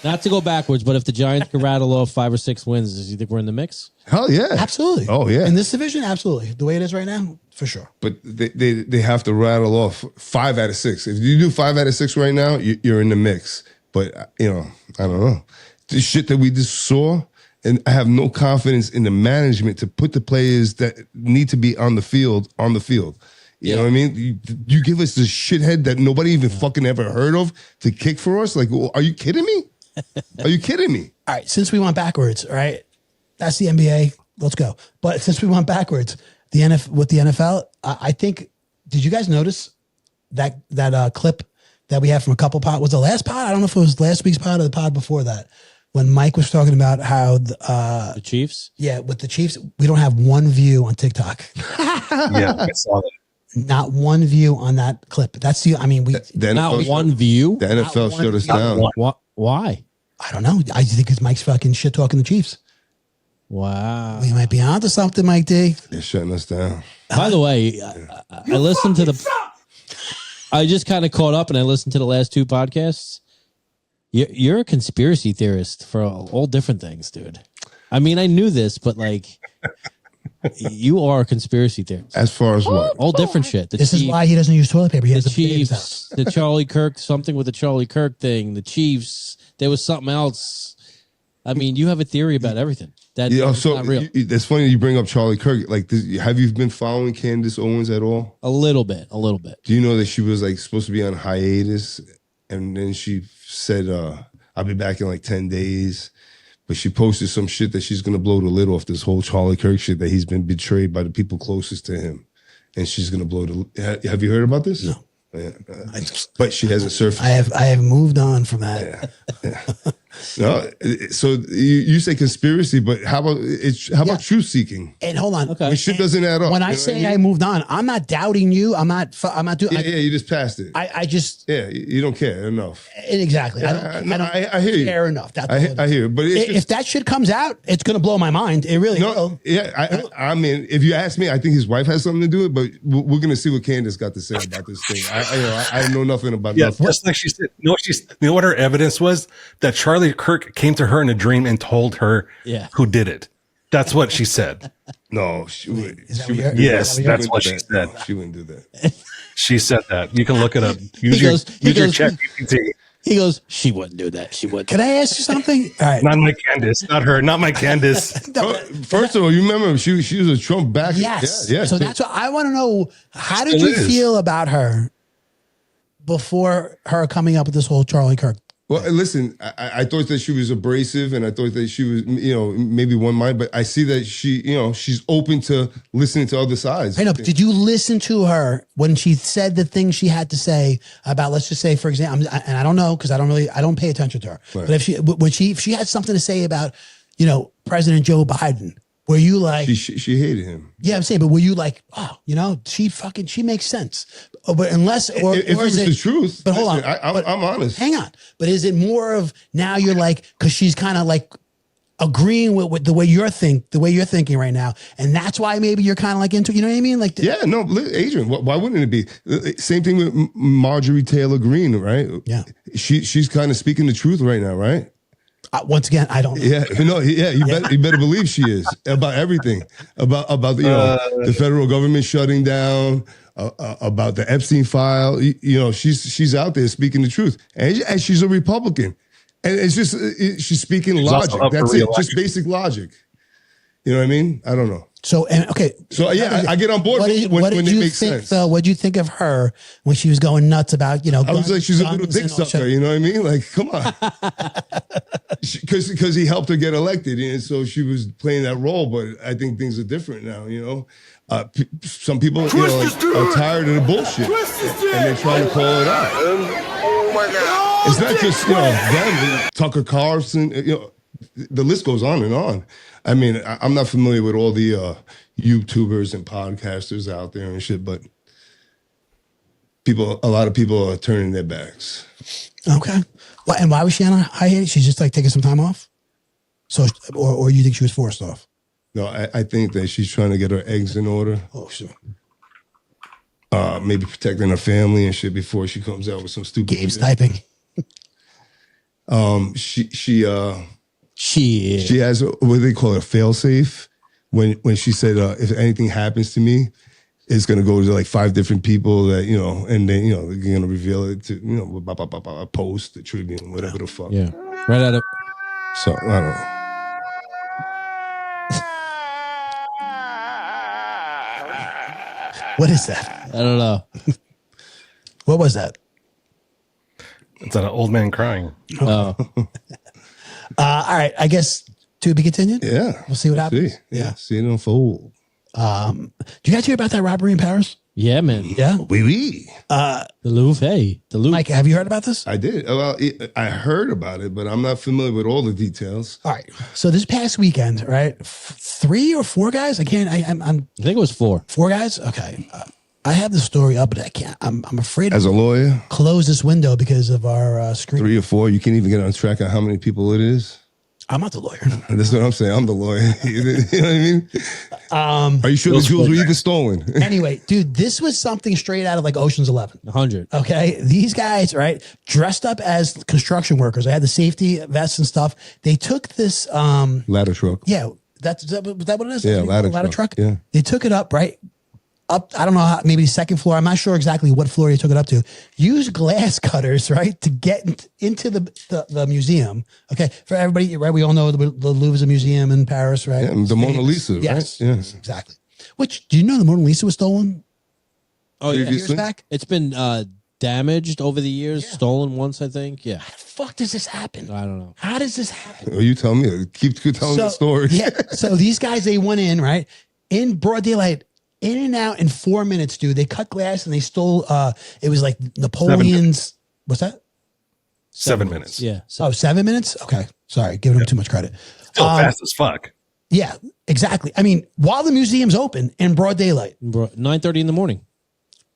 Not to go backwards, but if the Giants could rattle off 5 or 6 wins, does you think we're in the mix? Hell yeah. Absolutely. Oh, yeah. In this division, absolutely. The way it is right now, for sure. But they have to rattle off 5 out of 6. If you do 5 out of 6 right now, you're in the mix. But, I don't know. The shit that we just saw, and I have no confidence in the management to put the players that need to be on the field. You know what I mean? You give us this shithead that nobody even fucking ever heard of to kick for us? Like, are you kidding me? Are you kidding me? All right, since we went backwards, all right, that's the NBA. Let's go. But since we went backwards, the NFL, I think. Did you guys notice that clip that we had from a couple pod? Was the last pod? I don't know if it was last week's pod or the pod before that, when Mike was talking about how the Chiefs. Yeah, with the Chiefs, we don't have one view on TikTok. Yeah, I saw that. Not one view on that clip. That's the. I mean, Not one view. The NFL shut us down. Why? I don't know. I think it's Mike's fucking shit talking the Chiefs. Wow. We might be onto something, Mike D. They're shutting us down. By the way, I listened to I just kind of caught up and I listened to the last two podcasts. You're a conspiracy theorist for all different things, dude. I mean, I knew this, but like, you are a conspiracy theorist. As far as what? All different shit. This is why he doesn't use toilet paper. He has The the Chiefs. Chiefs, the Charlie Kirk, something with the Charlie Kirk thing, the Chiefs. There was something else. I mean, you have a theory about everything. That's not real. It's funny you bring up Charlie Kirk. Like, have you been following Candace Owens at all? A little bit. Do you know that she was like supposed to be on hiatus, and then she said, "I'll be back in like 10 days." But she posted some shit that she's gonna blow the lid off this whole Charlie Kirk shit, that he's been betrayed by the people closest to him, and she's gonna blow the. Have you heard about this? No. Yeah, but she hasn't surfaced. I have moved on from that. Yeah. No, so you say conspiracy, but how about truth seeking? And hold on, Okay. When shit doesn't add up. when I say I moved on, I'm not doubting you. I'm not doing. Yeah, you just passed it. I just you don't care enough. exactly. Yeah, I hear you. care enough. That's I hear you, but it's if that shit comes out, it's gonna blow my mind. It really will. Yeah, I mean, if you ask me, I think his wife has something to do with it, but we're gonna see what Candace got to say about this thing. I know nothing about nothing. Just like she said. You know what her evidence was? That Charlie Kirk came to her in a dream and told her who did it. That's what she said. No, she would. Yes, that's what she said. She wouldn't do that. She said that. You can look it up. Use your ChatGPT. He goes, she wouldn't do that. She wouldn't. Can I ask you something? All right. Not my Candace. Not her. Not my Candace. First of all, you remember she was a Trump backer. Yes. Yeah. So that's what I want to know. How did you feel about her before her coming up with this whole Charlie Kirk? Well, listen, I thought that she was abrasive, and I thought that she was, maybe one mind, but I see that she's open to listening to other sides. I know, but did you listen to her when she said the things she had to say about, let's just say, for example, and I don't know, because I don't pay attention to her, Right. but if she had something to say about, President Joe Biden, were you like, she hated him? yeah, I'm saying, but were you like, oh, she makes sense, but unless If it was the truth, but hold listen, on, I'm honest. hang on, but is it more of now you're like, because she's kind of like agreeing with the way you're thinking right now, and that's why maybe you're kind of like into, you know what I mean? Like, Yeah, no, Adrian, why wouldn't it be? Same thing with Marjorie Taylor Greene, right? Yeah. She's kind of speaking the truth right now, right? once again, I don't know. You better believe she is about everything, about the federal government shutting down, about the Epstein file. She's out there speaking the truth, and she's a Republican, and it's just she's speaking logic. That's it, just basic logic. You know what I mean? I don't know. So I get on board when it makes sense. What did you think of her when she was going nuts about I was like, she's a little dick sucker. You know what I mean? Like, come on, because he helped her get elected, and so she was playing that role. But I think things are different now. Some people are tired of the bullshit, and they're trying to call it out. Oh my God! It's not just them, Tucker Carlson. The list goes on and on. I mean, I'm not familiar with all the YouTubers and podcasters out there and shit, but a lot of people are turning their backs. Okay. Well, and why was she on a hiatus? She's just like taking some time off? So, or you think she was forced off? No, I think that she's trying to get her eggs in order. Oh, sure. Maybe protecting her family and shit before she comes out with some stupid Gabe's typing. She has what they call it, a fail-safe. When she said, if anything happens to me, it's going to go to like 5 different people that, and then, they're going to reveal it to, Post, the Tribune, whatever the fuck. Yeah. Right out of. So, I don't know. What is that? I don't know. What was that? It's an old man crying. Oh, All right. I guess to be continued. Yeah. We'll see what happens. See. Yeah. See it unfold. Do you guys hear about that robbery in Paris? yeah, man. Yeah. Oui. The Louvre. Hey, the Louvre. Mike, have you heard about this? I did. Well, I heard about it, but I'm not familiar with all the details. All right. So this past weekend, right? 3 or 4 guys. I'm I think it was 4. 4 guys. Okay. I have the story up, but I can't. I'm afraid As to a lawyer, close this window because of our screen. 3 or 4, you can't even get on track of how many people it is. I'm not the lawyer. That's what I'm saying. I'm the lawyer. You know what I mean? Are you sure the jewels were even stolen? Anyway, dude, this was something straight out of like Ocean's 11. 100. Okay. These guys, right, dressed up as construction workers. They had the safety vests and stuff. They took this, Ladder truck. yeah, is that what it is? Yeah, ladder truck. Yeah. They took it up, right? Up, I don't know how, maybe second floor. I'm not sure exactly what floor they took it up to. Use glass cutters, right, to get into the museum. Okay, for everybody, right? We all know the Louvre is a museum in Paris, right? Yeah, the Mona Lisa, Yes, right? Yeah. exactly. Which, do you know the Mona Lisa was stolen Oh, yeah. years Previously? back? It's been damaged over the years, stolen once, I think. Yeah. How the fuck does this happen? I don't know. How does this happen? Oh, you tell me. Keep telling the story. Yeah. So these guys, they went in, right? In broad daylight, in and out in 4 minutes, dude. They cut glass and they stole, it was like Napoleon's, what's that? 7 minutes. Yeah. Oh, 7 minutes? Okay. Sorry. Giving them too much credit. Still fast as fuck. Yeah, exactly. I mean, while the museum's open in broad daylight, 9:30 in the morning.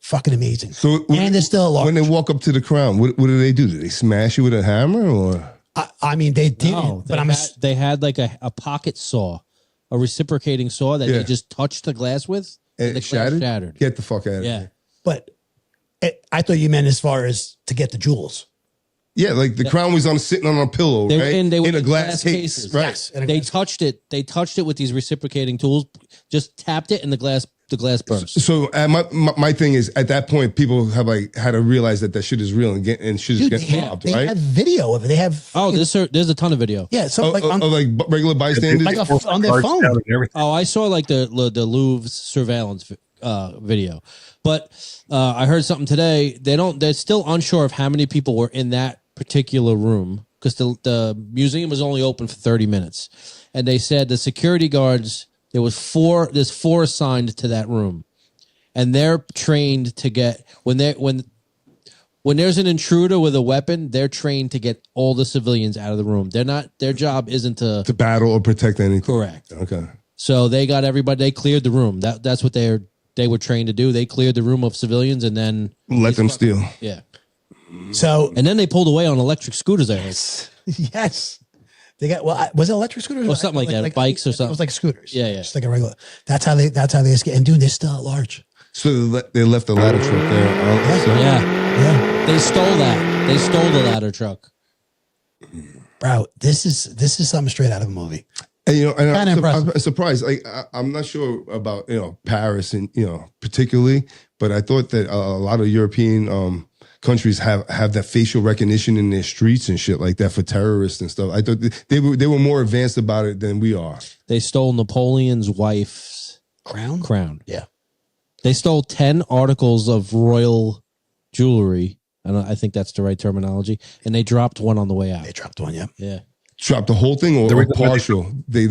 fucking amazing. So and it's still a large. when they walk up to the crown, what do they do? Do they smash you with a hammer or? I mean, they didn't, No, but they had like a pocket saw, a reciprocating saw that Yeah. they just touched the glass with. And the it shattered? shattered. Get the fuck out of Yeah. here. but I thought you meant as far as to get the jewels. Yeah, like the crown was sitting on a pillow, They were right? in a glass case, cases. right? Yes. and a They glass- touched it. They touched it with these reciprocating tools. Just tapped it, and the glass burst. So my thing is, at that point, people have like had to realize that shit is real and shit is Dude, getting robbed, they right? have video of it. They have Oh, there's a ton of video. yeah, so like on, Regular bystanders. like on their phone. And everything. Oh, I saw like the Louvre's surveillance video, but I heard something today. They're still unsure of how many people were in that particular room because the museum was only open for 30 minutes, and they said the security guards there's 4 assigned to that room, and they're trained to get when there's an intruder with a weapon, they're trained to get all the civilians out of the room. Their job isn't to battle or protect anything. correct. Okay. So they got everybody. They cleared the room. That's what they were trained to do. They cleared the room of civilians, and then Let them steal. yeah, So and then they pulled away on electric scooters. I heard. yes, they got. Well, was it electric scooters Or something like that, bikes or It something. was like scooters. Yeah, yeah. Just like a regular. That's how they escape. And dude, they're still at large. So they left the ladder truck there. So- Yeah, Yeah, they stole that. They stole the ladder truck. bro, this is something straight out of a movie. And, and Kinda impressive. I'm surprised. Like I'm not sure about Paris and particularly, but I thought that a lot of European countries have that facial recognition in their streets and shit like that for terrorists and stuff. I thought they were more advanced about it than we are. They stole Napoleon's wife's crown. Yeah. They stole 10 articles of royal jewelry. I think that's the right terminology. And they dropped one on the way out. They dropped one. Yeah. Yeah. Dropped the whole thing or partial? They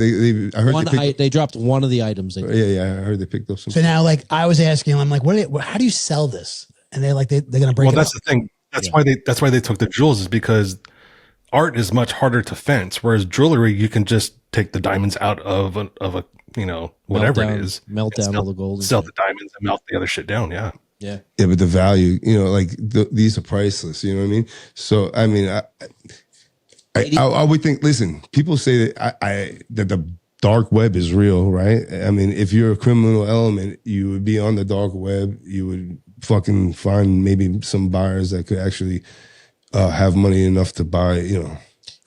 I heard They dropped one of the items. Yeah, I heard they picked up some. So now, like, I was asking, I'm like, how do you sell this? And they're like, they're gonna break. Well, it that's up. the thing. That's why they took the jewels is because art is much harder to fence, whereas jewelry you can just take the diamonds out of a whatever it is, melt down all the gold, sell the diamonds, and melt the other shit down. Yeah. Yeah. Yeah, but the value, like these are priceless. You know what I mean? So I mean, I would think. Listen, people say that that the dark web is real, right? I mean, if you're a criminal element, you would be on the dark web. You would fucking find maybe some buyers that could actually have money enough to buy.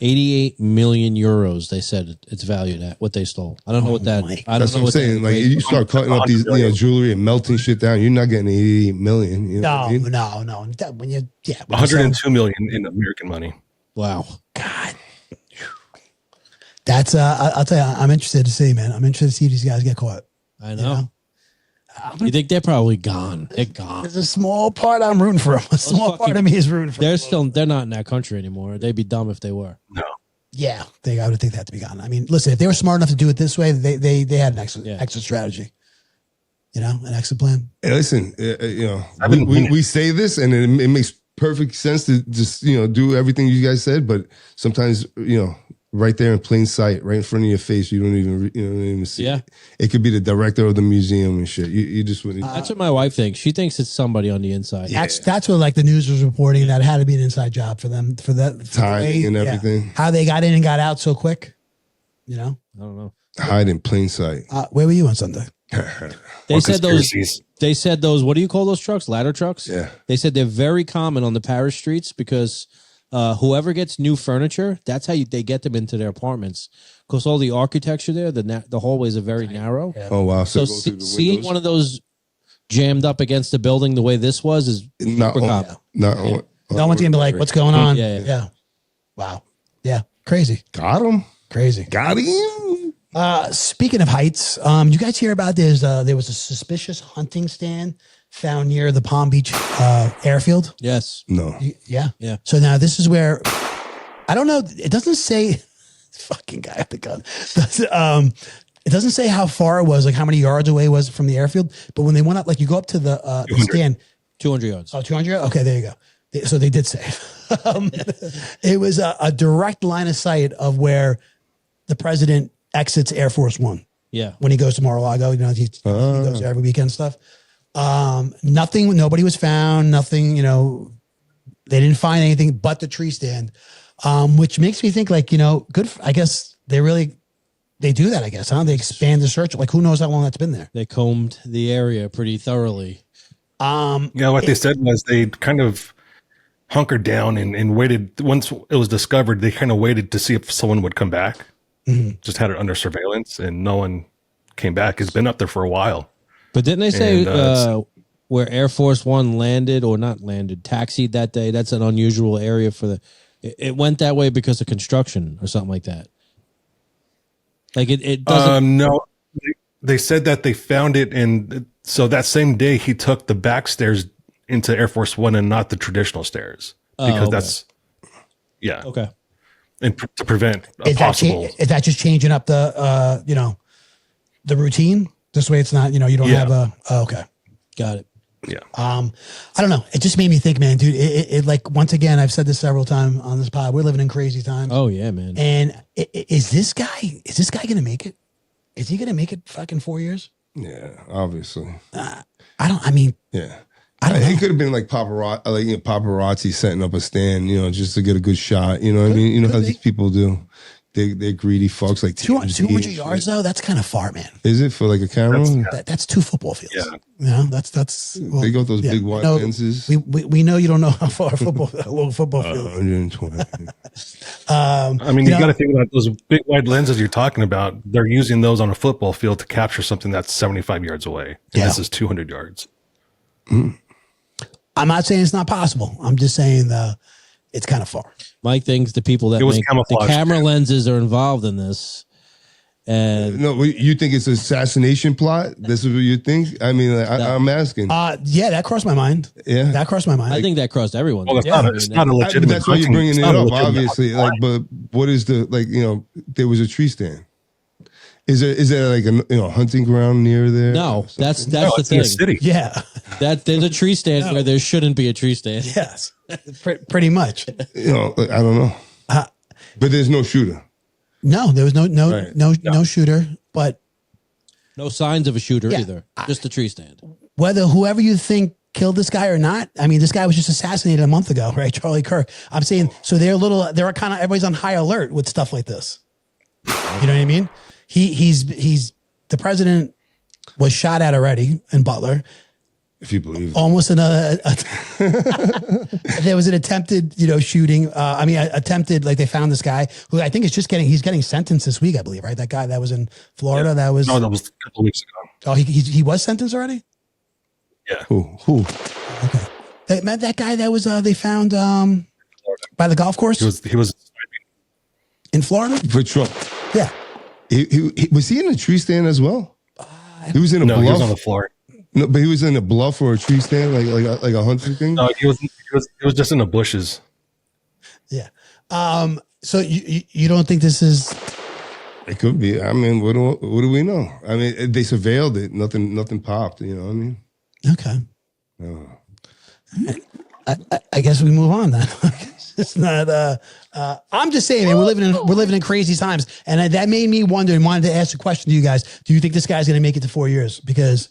88 million euros. They said it's valued at what they stole. I don't know what that. I don't That's know what I'm saying. Like you start cutting up these jewelry and melting shit down, you're not getting 88 million. You know what I mean? No. When you 102 million in American money. Wow. God. That's I'll tell you, I'm interested to see, man. I'm interested to see these guys get caught. I know. You think they're probably gone? They're gone. There's a small part I'm rooting for them. A small part of me is rooting for them. They're not in that country anymore. They'd be dumb if they were. No. Yeah, I would think that to be gone. I mean, listen, if they were smart enough to do it this way, they had an exit strategy. An exit plan. Hey, listen, we say this and it makes perfect sense to just, do everything you guys said. But sometimes, right there in plain sight, right in front of your face, you don't even see it. It could be the director of the museum and shit. You just wouldn't. That's what my wife thinks. She thinks it's somebody on the inside. That's what like the news was reporting that it had to be an inside job for them for that timing and everything. How they got in and got out so quick. I don't know. Hide in plain sight. Where were you on Sunday? They said those. What do you call those trucks? Ladder trucks. Yeah. They said they're very common on the Paris streets because whoever gets new furniture, that's how they get them into their apartments. Because all the architecture there, the hallways are very narrow. Yeah. Oh wow! So seeing one of those jammed up against the building the way this was is not common. No one's gonna be like, "What's going on?" Yeah. Wow. Yeah. Crazy. Got him. Crazy. Got him. Speaking of heights, you guys hear about there was a suspicious hunting stand found near the Palm Beach airfield? Yes. No. Yeah. So now this is where I don't know. It doesn't say fucking guy at the gun. It doesn't say how far it was, like how many yards away it was from the airfield. But when they went up, like you go up to the stand, 200 yards. Oh, 200. Okay, there you go. So they did say it was a direct line of sight of where the president exits Air Force One. Yeah. When he goes to Mar-a-Lago, he goes there every weekend stuff. Nobody was found. Nothing, they didn't find anything but the tree stand, which makes me think like, good. I guess they do that, I guess, huh? They expand the search. Like, who knows how long that's been there? They combed the area pretty thoroughly. What they said was they kind of hunkered down and waited. Once it was discovered, they kind of waited to see if someone would come back. Mm-hmm. Just had it under surveillance, and no one came back. It's been up there for a while. But didn't they say where Air Force One landed or not landed, taxied that day? That's an unusual area for it went that way because of construction or something like that. Like it doesn't. No, they said that they found it, and so that same day he took the back stairs into Air Force One and not the traditional stairs because that's okay. And to prevent a possible. Is that just changing up the the routine? This way, it's not you don't have okay, got it. Yeah. I don't know. It just made me think, man, dude. It like once again, I've said this several times on this pod. We're living in crazy times. Oh yeah, man. And is this guy gonna make it? Is he gonna make it? Fucking 4 years? Yeah, obviously. Yeah. I don't know. He could have been like paparazzi setting up a stand, just to get a good shot. You know what I mean? You know how these people do. They're greedy fucks like 200 yards though. That's kind of far, man. Is it for like a camera? That's 2 football fields. Yeah. That's. Well, they got those big wide lenses. We know you don't know how far a little football field. 120. I mean, you got to think about those big wide lenses you're talking about. They're using those on a football field to capture something that's 75 yards away. And this is 200 yards. Mm. I'm not saying it's not possible. I'm just saying it's kind of far. Mike thinks the people that make the camera lenses are involved in this. And no, you think it's an assassination plot? This is what you think? I mean, I'm asking. Yeah, that crossed my mind. Yeah, that crossed my mind. I think that crossed everyone's mind. Well, it's not a legitimate. That's why you're bringing it up, obviously. Like, but what is there was a tree stand. Is there like a hunting ground near there? No, that's the thing. City. Yeah, that there's a tree stand where there shouldn't be a tree stand. Yes, pretty much. I don't know, but there's no shooter. No, there was no shooter, but no signs of a shooter either. Just a tree stand. Whether whoever you think killed this guy or not, I mean, this guy was just assassinated a month ago, right? Charlie Kirk. I'm saying, so they're kind of everybody's on high alert with stuff like this. You know what I mean? He's the president was shot at already in Butler. If you believe almost another, there was an attempted, shooting. Attempted, like they found this guy who I think is he's getting sentenced this week, I believe, right? That guy that was in Florida, that was a couple of weeks ago. Oh, he was sentenced already? Yeah. Who? Okay. That guy that was, they found, by the golf course? He was in Florida? For Trump. Yeah. He was he in a tree stand as well? He was in a No, bluff? he was on the floor. No, but he was in a bluff or a tree stand, like a hunting thing. No, he was just in the bushes. Yeah. So you don't think this is? It could be. I mean, what do we know? I mean, they surveilled it. Nothing popped. You know what I mean? Okay. I guess we move on then. It's not. I'm just saying, man. We're living in crazy times, and that made me wonder and wanted to ask a question to you guys. Do you think this guy's going to make it to 4 years? Because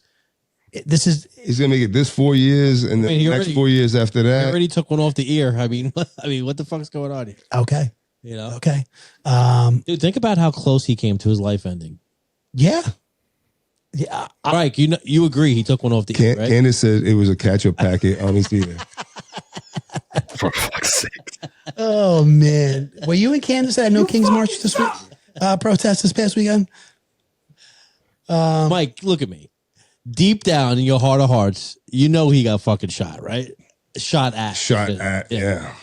he's going to make it this 4 years, and the next 4 years after that. He already took one off the ear. I mean, what the fuck's going on here? Okay. You know. Okay. Dude, think about how close he came to his life ending. Yeah. Yeah. Right. You agree he took one off the ear, right? Candace said it was a catch-up packet on his ear. For fuck's sake. Oh man, were you in Kansas at No King's March this week? Protest this past weekend. Mike, look at me. Deep down in your heart of hearts, you know he got fucking shot, right? Shot at. Yeah.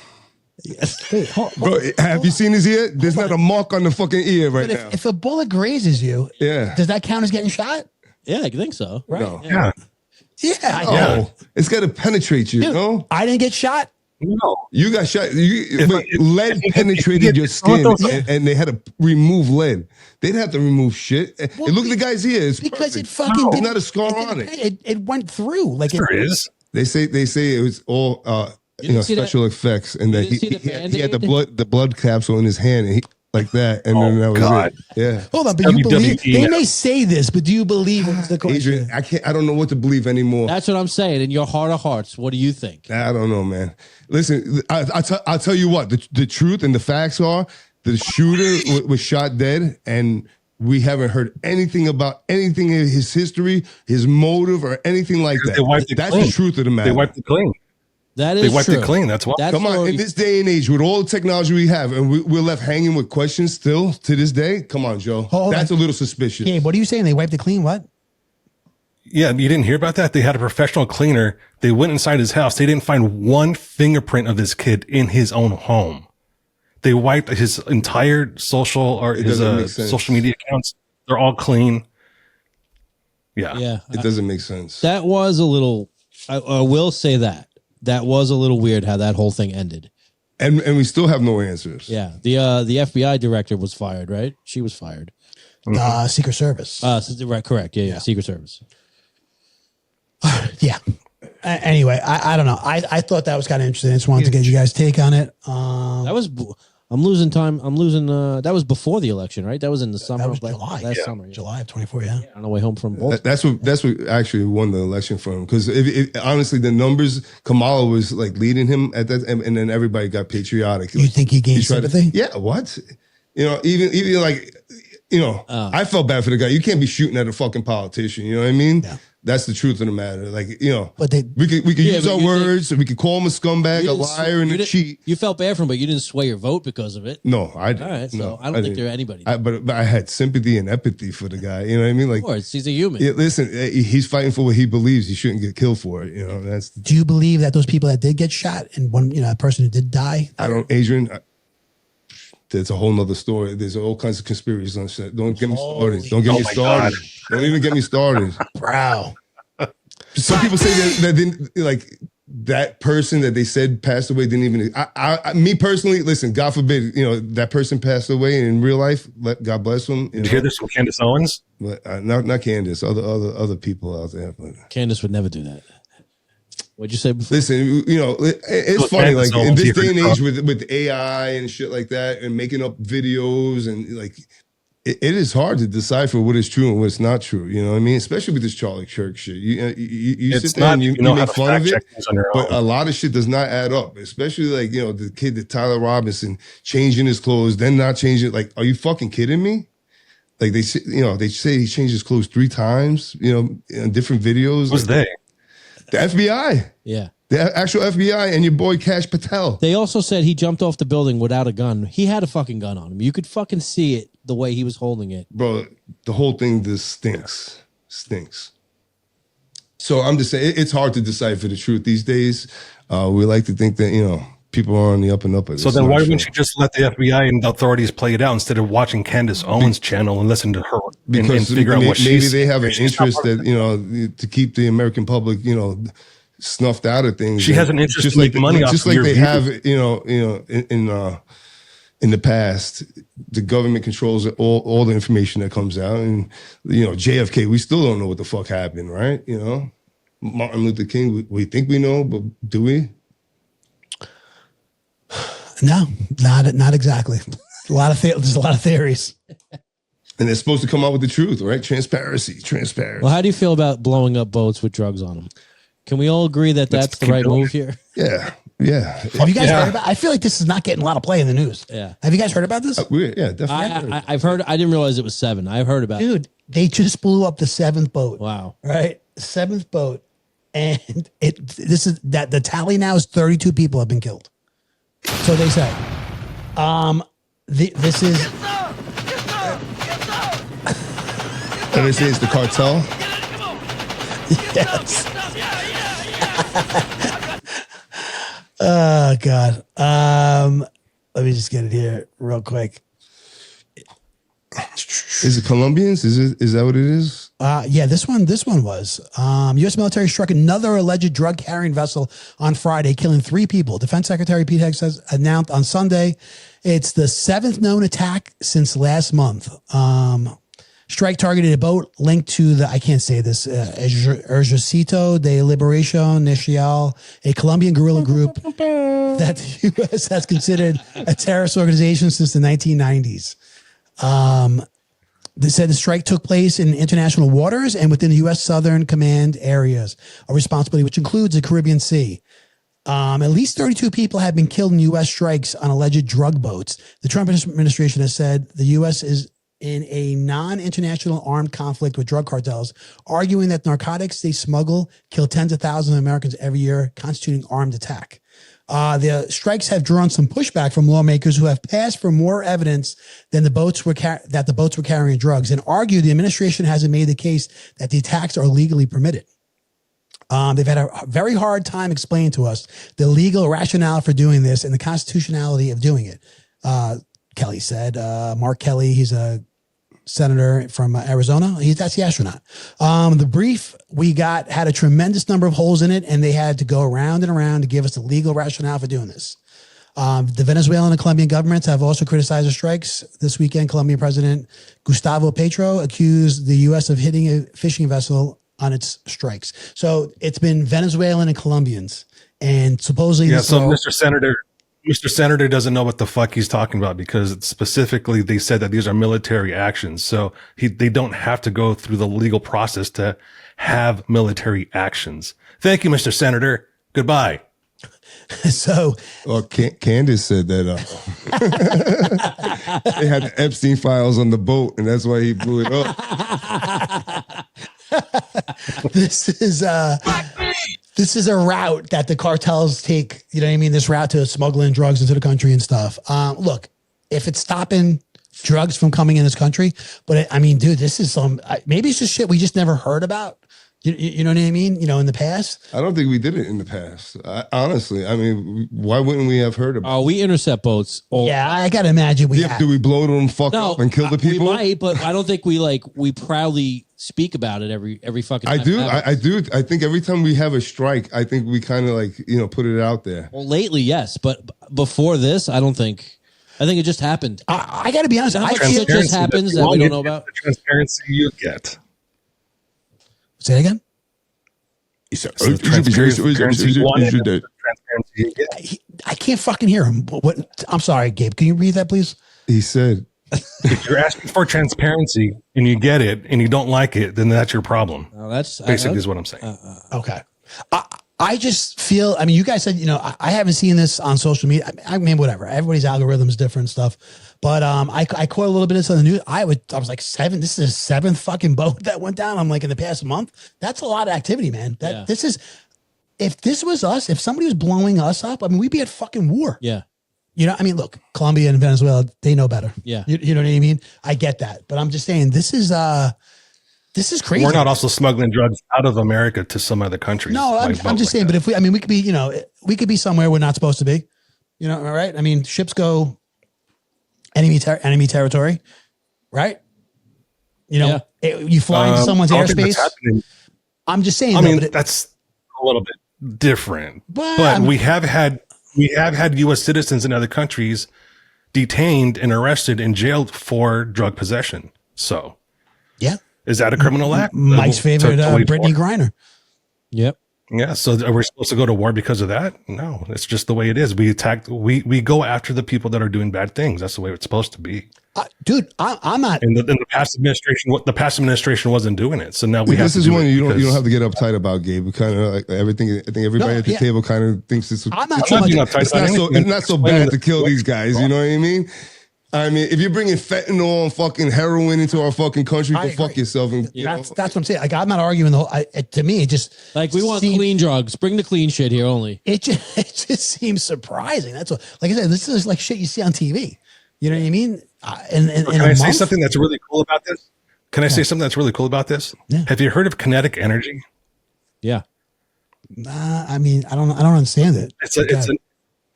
Bro, have you seen his ear? There's not a mark on the fucking ear right now. If a bullet grazes you, yeah, does that count as getting shot? Yeah, I think so. Right? No. Yeah. Yeah. It's got to penetrate you. Dude, no, I didn't get shot. No. You got shot. Lead penetrated your skin, and they had to remove lead. They'd have to remove shit. Well, look at the guy's ear. It's because perfect. it fucking There's not a scar on it. It went through like There is. They say it was all special effects, and that he had the blood capsule in his hand, and like that, and then that was it. Yeah. Hold on, but you believe they may say this, but do you believe it's the question? Adrian, I don't know what to believe anymore. That's what I'm saying. In your heart of hearts, what do you think? I don't know, man. Listen, I'll tell you what. The truth and the facts are the shooter was shot dead, and we haven't heard anything about anything in his history, his motive, or anything like that. That's the truth of the matter. They wiped it clean. That is They wiped true. it clean. That's why. Come on, in this day and age, with all the technology we have, and we're left hanging with questions still to this day. Come on, Joe. That's a little suspicious. Gabe, what are you saying? They wiped it clean? What? Yeah, you didn't hear about that? They had a professional cleaner. They went inside his house. They didn't find one fingerprint of this kid in his own home. They wiped his entire social media accounts. They're all clean. Yeah. It doesn't make sense. That was a little, I will say that was a little weird how that whole thing ended. And we still have no answers. Yeah. The FBI director was fired, right? She was fired. Secret Service. Right, correct. Yeah. Secret Service. Yeah. Anyway, I don't know. I thought that was kind of interesting. I just wanted to get you guys' take on it. I'm losing time. That was before the election, right? That was in the summer. That was July. Last summer. Yeah. July of 24, yeah. On the way home from Baltimore. That's what actually won the election for him. Because honestly, the numbers, Kamala was like leading him at that, and then everybody got patriotic. You think he gained sympathy? Yeah, what? Even like, I felt bad for the guy. You can't be shooting at a fucking politician. You know what I mean? Yeah. That's the truth of the matter. Like, but we could use our words, and we could call him a scumbag, a liar, and a cheat. You felt bad for him, but you didn't sway your vote because of it. No, I didn't. All right, so no, I don't think there's anybody. But I had sympathy and empathy for the guy. You know what I mean? Like, of course, he's a human. Yeah, listen, he's fighting for what he believes. He shouldn't get killed for it. Do you believe that those people that did get shot and one, a person who did die? Adrian. There's a whole nother story. There's all kinds of conspiracies on shit. Don't get me started. Don't get me started. Don't even get me started. Bro. Some people say that didn't, like, that person that they said passed away didn't even. Me personally, listen. God forbid, that person passed away in real life. God bless them. Did you hear this from Candace Owens? But not Candace. Other people out there. But Candace would never do that. What'd you say before? Listen, it's funny. Like in this day and age with AI and shit like that, and making up videos and like. It is hard to decipher what is true and what's not true. You know what I mean? Especially with this Charlie Kirk shit. You sit there and you make fun of it, but a lot of shit does not add up. Especially like, the kid that Tyler Robinson changing his clothes, then not changing. Like, are you fucking kidding me? Like they say he changed his clothes 3 times, in different videos. Who's they? The FBI. Yeah. The actual FBI and your boy Kash Patel. They also said he jumped off the building without a gun. He had a fucking gun on him. You could fucking see it the way he was holding it. Bro, the whole thing just stinks. So I'm just saying, it's hard to decipher the truth these days. We like to think that, people are on the up and up. So then why wouldn't you just let the FBI and the authorities play it out instead of watching Candace Owens' channel and listen to her and figure out what maybe they have an interest that, you know, to keep the American public, you know, snuffed out of things. She has an interest just to like make money off just of like your they views. have, you know, in the past, the government controls all the information that comes out, and you know, JFK, we still don't know what the fuck happened, right? You know, Martin Luther King, we think we know, but do we? No, not exactly. There's a lot of theories. And they're supposed to come out with the truth, right? Transparency. Well, how do you feel about blowing up boats with drugs on them? Can we all agree that that's the right move here? Yeah. Have you guys heard about? I feel like this is not getting a lot of play in the news. Yeah. Have you guys heard about this? Yeah, definitely. I've heard. I didn't realize it was 7. I've heard about it. Dude, they just blew up the 7th boat. Wow. Right? 7th boat. And the tally now is 32 people have been killed. So they say. This is. And they say it's the cartel. Yes. Oh God. Let me just get it here real quick. Is it Colombians? Is that what it is? Yeah, this one was. U.S. military struck another alleged drug carrying vessel on Friday, killing 3 people. Defense Secretary Pete Hegseth announced on Sunday it's the 7th known attack since last month. Strike targeted a boat linked to the, I can't say this, Ejército de Liberación Nacional, a Colombian guerrilla group that the U.S. has considered a terrorist organization since the 1990s. They said the strike took place in international waters and within the U.S. Southern Command areas of responsibility, which includes the Caribbean Sea. At least 32 people have been killed in U.S. strikes on alleged drug boats. The Trump administration has said the U.S. is in a non-international armed conflict with drug cartels, arguing that narcotics they smuggle kill tens of thousands of Americans every year, constituting armed attack. The strikes have drawn some pushback from lawmakers who have passed for more evidence than the boats were carrying drugs, and argue the administration hasn't made the case that the attacks are legally permitted. They've had a very hard time explaining to us the legal rationale for doing this and the constitutionality of doing it. Kelly said, Mark Kelly, he's a senator from Arizona. That's the astronaut. The brief we got had a tremendous number of holes in it, and they had to go around and around to give us the legal rationale for doing this. The Venezuelan and Colombian governments have also criticized the strikes. This weekend, Colombian President Gustavo Petro accused the U.S. of hitting a fishing vessel on its strikes. So it's been Venezuelan and Colombians, and supposedly Mr. Senator doesn't know what the fuck he's talking about, because specifically they said that these are military actions. So they don't have to go through the legal process to have military actions. Thank you, Mr. Senator. Goodbye. So, well, Candace said that they had the Epstein files on the boat, and that's why he blew it up. This is a route that the cartels take. You know what I mean? This route to smuggling drugs into the country and stuff. Look, if it's stopping drugs from coming in this country, but I mean, dude, this is maybe it's just shit we just never heard about. You know what I mean? You know, in the past. I don't think we did it in the past. Honestly, I mean, why wouldn't we have heard about it? Oh, we intercept boats. Yeah, I got to imagine we have. Do we blow them up and kill the people? We might, but I don't think we proudly speak about it every fucking time. I do. I think every time we have a strike, I think we kind of put it out there. Well, lately, yes, but before this, I don't think. I think it just happened. I got to be honest. I feel it just happens that we don't know about. The transparency you get. Say it again. I can't fucking hear him. What? I'm sorry, Gabe. Can you read that, please? He said, if you're asking for transparency and you get it and you don't like it, then that's your problem. That's basically is what I'm saying. Okay. I just feel, I mean, you guys said, I haven't seen this on social media. I mean, whatever. Everybody's algorithm is different stuff. But I caught a little bit of this on the news. I was like, this is the 7th fucking boat that went down. I'm like, in the past month. That's a lot of activity, man. This is, if this was us, if somebody was blowing us up, I mean, we'd be at fucking war. Yeah. I mean, look, Colombia and Venezuela, they know better. Yeah. You know what I mean? I get that. But I'm just saying, this is crazy. We're not also smuggling drugs out of America to some other countries. No, I'm just saying, but if we could be, we could be somewhere we're not supposed to be. You know, right? I mean, ships go enemy territory, right? You know, you fly into someone's I don't think that's airspace. happening. I'm just saying. I though, mean, but it- that's a little bit different. Well, But we have had U.S. citizens in other countries detained and arrested and jailed for drug possession. So, yeah, is that a criminal act? Mike's favorite, To wait Brittany for? Griner. Yep. Yeah. So are we supposed to go to war because of that? No, it's just the way it is. We go after the people that are doing bad things. That's the way it's supposed to be. Dude, I'm not. And the past administration wasn't doing it. So now we have This to is do one it you don't because- have to get uptight about, Gabe. We kind of like everything. I think everybody No, at the yeah. table kind of thinks it's. I'm not it's too much- being uptight it's about not so. anything. It's not so Explaining bad to kill the- these guys. You know what I mean? I mean, if you're bringing fentanyl and fucking heroin into our fucking country, I go fuck agree. yourself. And That's what I'm saying. Like, I'm not arguing the whole. To me, it just Like we want seems- clean drugs. Bring the clean shit here only. It just seems surprising. That's what. Like I said, this is like shit you see on TV. You know what I mean? And Can I say something that's really cool about this? Can I say something that's really cool about this? Yeah. Have you heard of kinetic energy? Yeah. I mean, I don't understand it.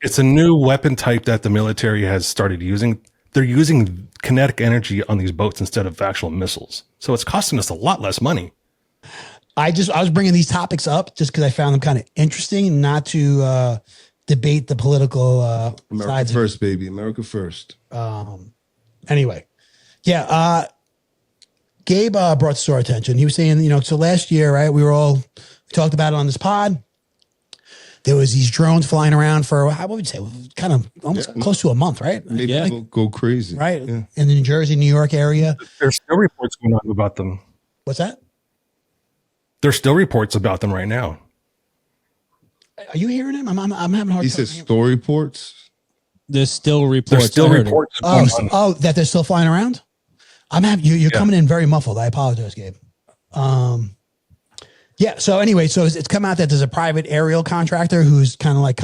It's a new weapon type that the military has started using. They're using kinetic energy on these boats instead of actual missiles. So it's costing us a lot less money. I was bringing these topics up just because I found them kind of interesting, not to debate the political America sides. first, baby. America first. Anyway, yeah. Gabe brought this to our attention. He was saying, you know, so last year, right? We talked about it on this pod. There was these drones flying around for what would you say, kind of almost close to a month, right? Made Yeah. people go crazy. Right Yeah. in the New Jersey, New York area. There's still reports going on about them. What's that? There's still reports about them right now. Are you hearing him? I'm having a hard He time. said story reports. There's still reports. There's still I heard it. reports going on. Oh, that they're still flying around. I'm having you're coming in very muffled. I apologize, Gabe. Yeah. So anyway, so it's come out that there's a private aerial contractor who's kind of like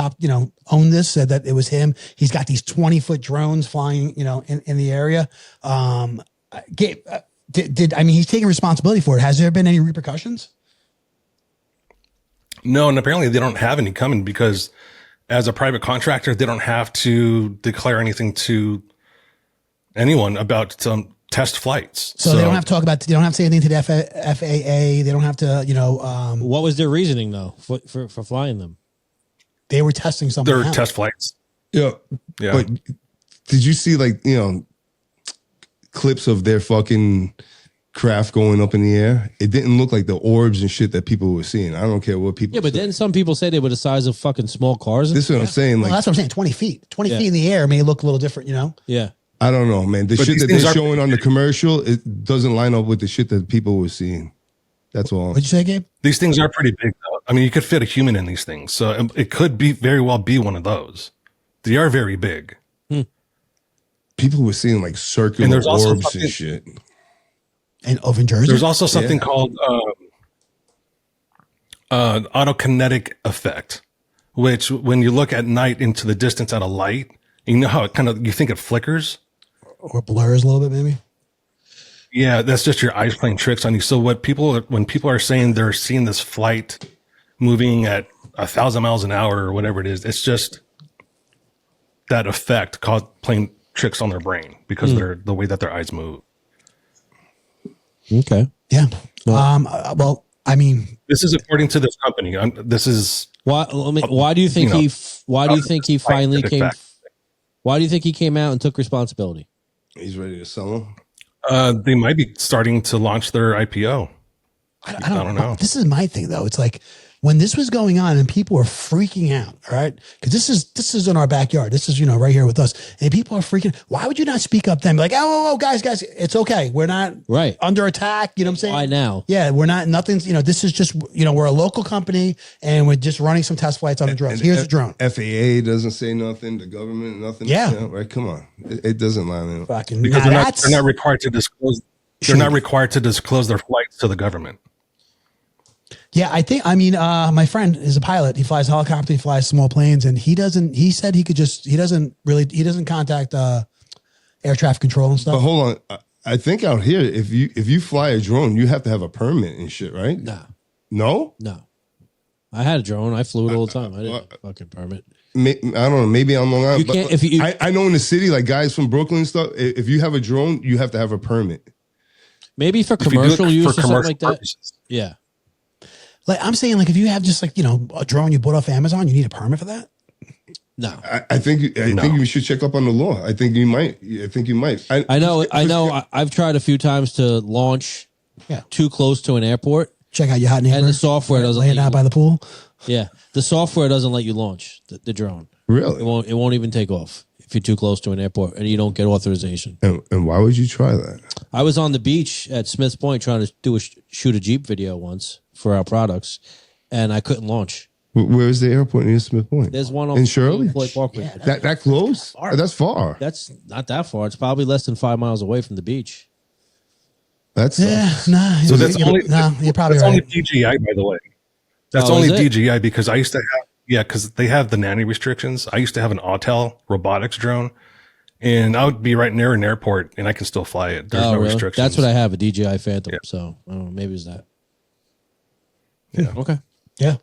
owned this, said that it was him. He's got these 20-foot drones flying, in the area. Gabe, he's taking responsibility for it. Has there been any repercussions? No, and apparently they don't have any coming because as a private contractor, they don't have to declare anything to anyone about some test flights. So they don't have to talk about. They don't have to say anything to the FAA. They don't have to. What was their reasoning though for flying them? They were testing something. their out. test flights. Yeah. Yeah. But did you see clips of their fucking craft going up in the air? It didn't look like the orbs and shit that people were seeing. I don't care what people Yeah, but say. then some people say they were the size of fucking small cars. This is what I'm saying. Well, Like, that's what I'm saying. 20 feet. 20 Yeah. feet in the air may look a little different. Yeah. I don't know, man. The But shit these that things they're are- showing on the commercial, it doesn't line up with the shit that people were seeing. That's all. What'd you say, Gabe? These things are pretty big, though. I mean, you could fit a human in these things, so it could very well be one of those. They are very big. People were seeing like circular And there's also orbs something- and shit. And over in Jersey. There's also something called autokinetic effect, which when you look at night into the distance at a light, you know how you think it flickers. or blurs a little bit, maybe. Yeah, that's just your eyes playing tricks on you. So when people are saying they're seeing this flight moving at 1,000 miles an hour or whatever it is, it's just that effect playing tricks on their brain because they're the way that their eyes move. Okay. Yeah. Well, I mean, This is according to this company. This is Why do you think why do you think he finally scientific came? fact. Why do you think he came out and took responsibility? He's ready to sell them. they might be starting to launch their IPO. I don't don't know. know. This is my thing, though. It's like when this was going on and people were freaking out, all right? Because this is in our backyard. This is, right here with us. And people are freaking. Why would you not speak up then? Be like, oh, guys, it's okay. We're not Right. under attack. You know what I'm saying? Why now? Yeah, we're not, nothing's, this is just, we're a local company and we're just running some test flights on the drones. Here's the drone. FAA doesn't say nothing. The government, nothing. Yeah. Right. Come on. It doesn't line up. Fucking, Because now they're not required to disclose. They're not required to disclose their flights to the government. Yeah, my friend is a pilot. He flies helicopter, he flies small planes, and he doesn't contact air traffic control and But stuff. hold on. I think out here, if you fly a drone, you have to have a permit and shit, right? Nah, No? no. I had a drone. I flew it all the time. I didn't fucking permit. I don't know. Maybe I'm Long Island. You can't if you. I know in the city, like guys from Brooklyn and stuff. If you have a drone, you have to have a permit. Maybe for If you do it commercial use for or something commercial like that. purposes. Yeah. Like I'm saying, like if you have just like a drone you bought off Amazon, you need a permit for that. No. I think you should check up on the law. I think you might. I know. I've tried a few times to launch too close to an airport. Check out your hot neighbor. And the software doesn't laying out by the pool. Yeah, the software doesn't let you launch the drone. Really? It won't even take off if you're too close to an airport and you don't get authorization. And why would you try that? I was on the beach at Smith's Point trying to shoot a Jeep video once for our products, and I couldn't launch. Where is the airport near Smith Point? There's one in Shirley. Parkway. Yeah, that close? That's far. That's not that far. It's probably less than 5 miles away from the beach. That's So that's only you're probably that's right. only DGI, by the way. That's Oh, only is it? DGI because I used to have because they have the nanny restrictions. I used to have an Autel robotics drone, and I would be right near an airport, and I can still fly it. There's no Really? restrictions. That's what I have, a DJI Phantom. Yeah. So I don't know, maybe it's that. Yeah. Okay. Yeah.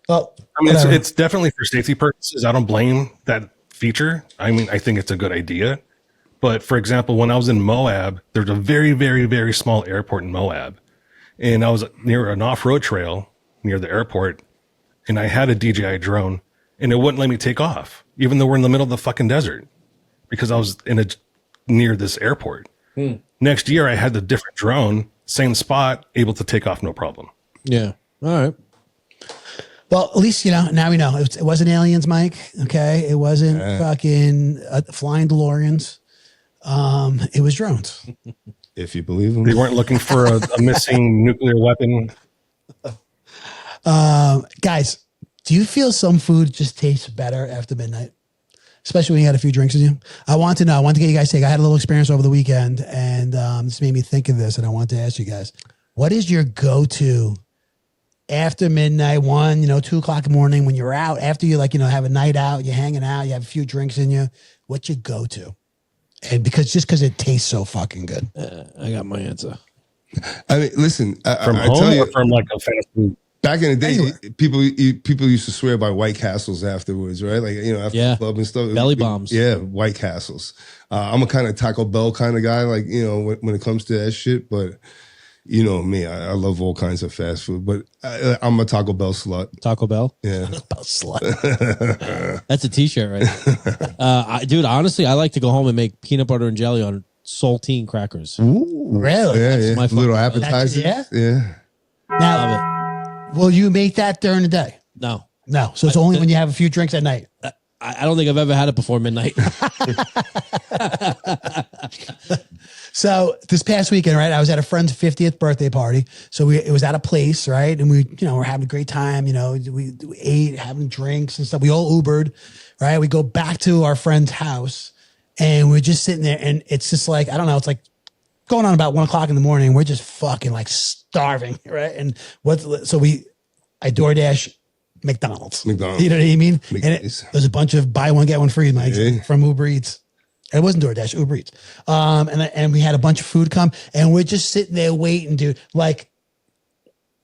Well, I mean, whatever. it's definitely for safety purposes. I don't blame that feature. I mean, I think it's a good idea. But for example, when I was in Moab, there's a very, very, very small airport in Moab. And I was near an off-road trail near the airport, and I had a DJI drone, and it wouldn't let me take off, even though we're in the middle of the fucking desert, because I was near this airport. Next year, I had the different drone, same spot, able to take off no problem. Yeah. All right. Well, at least, now we know. It wasn't aliens, Mike. Okay. It wasn't fucking flying DeLoreans. It was drones. If you believe them. They weren't looking for a missing nuclear weapon. Guys, do you feel some food just tastes better after midnight? Especially when you had a few drinks in you? I want to get you guys take. I had a little experience over the weekend, and this made me think of this, and I want to ask you guys, what is your go-to after midnight, 2 o'clock in the morning, when you're out, after you have a night out, you're hanging out, you have a few drinks in you, what's your go-to? And because it tastes so fucking good. I got my answer. I mean, listen, From I home tell you, or from like a fast food? back in the day, people used to swear by White Castles afterwards, right? Like, after the club and stuff. Belly bombs. Yeah, White Castles. I'm a kind of Taco Bell kind of guy, like, when it comes to that shit. But you know me, I love all kinds of fast food. But I'm a Taco Bell slut. Taco Bell? Yeah. About slut. That's a t-shirt, right? Dude, honestly, I like to go home and make peanut butter and jelly on saltine crackers. Ooh, Really? Yeah. my Little fucking- appetizers. Yeah? Yeah. Now, will you make that during the day? No. No. So it's only when you have a few drinks at night. I don't think I've ever had it before midnight. So this past weekend, right, I was at a friend's 50th birthday party. So it was at a place, right? And we, we're having a great time. We ate, having drinks and stuff. We all Ubered, right? We go back to our friend's house and we're just sitting there and it's just like, I don't know, it's like going on about 1 o'clock in the morning. We're just fucking like starving, right? And I DoorDash McDonald's. You know what I mean? And there's a bunch of buy one, get one free, Mike, from Uber Eats. It wasn't DoorDash, Uber Eats. And we had a bunch of food come and we're just sitting there waiting, dude. Like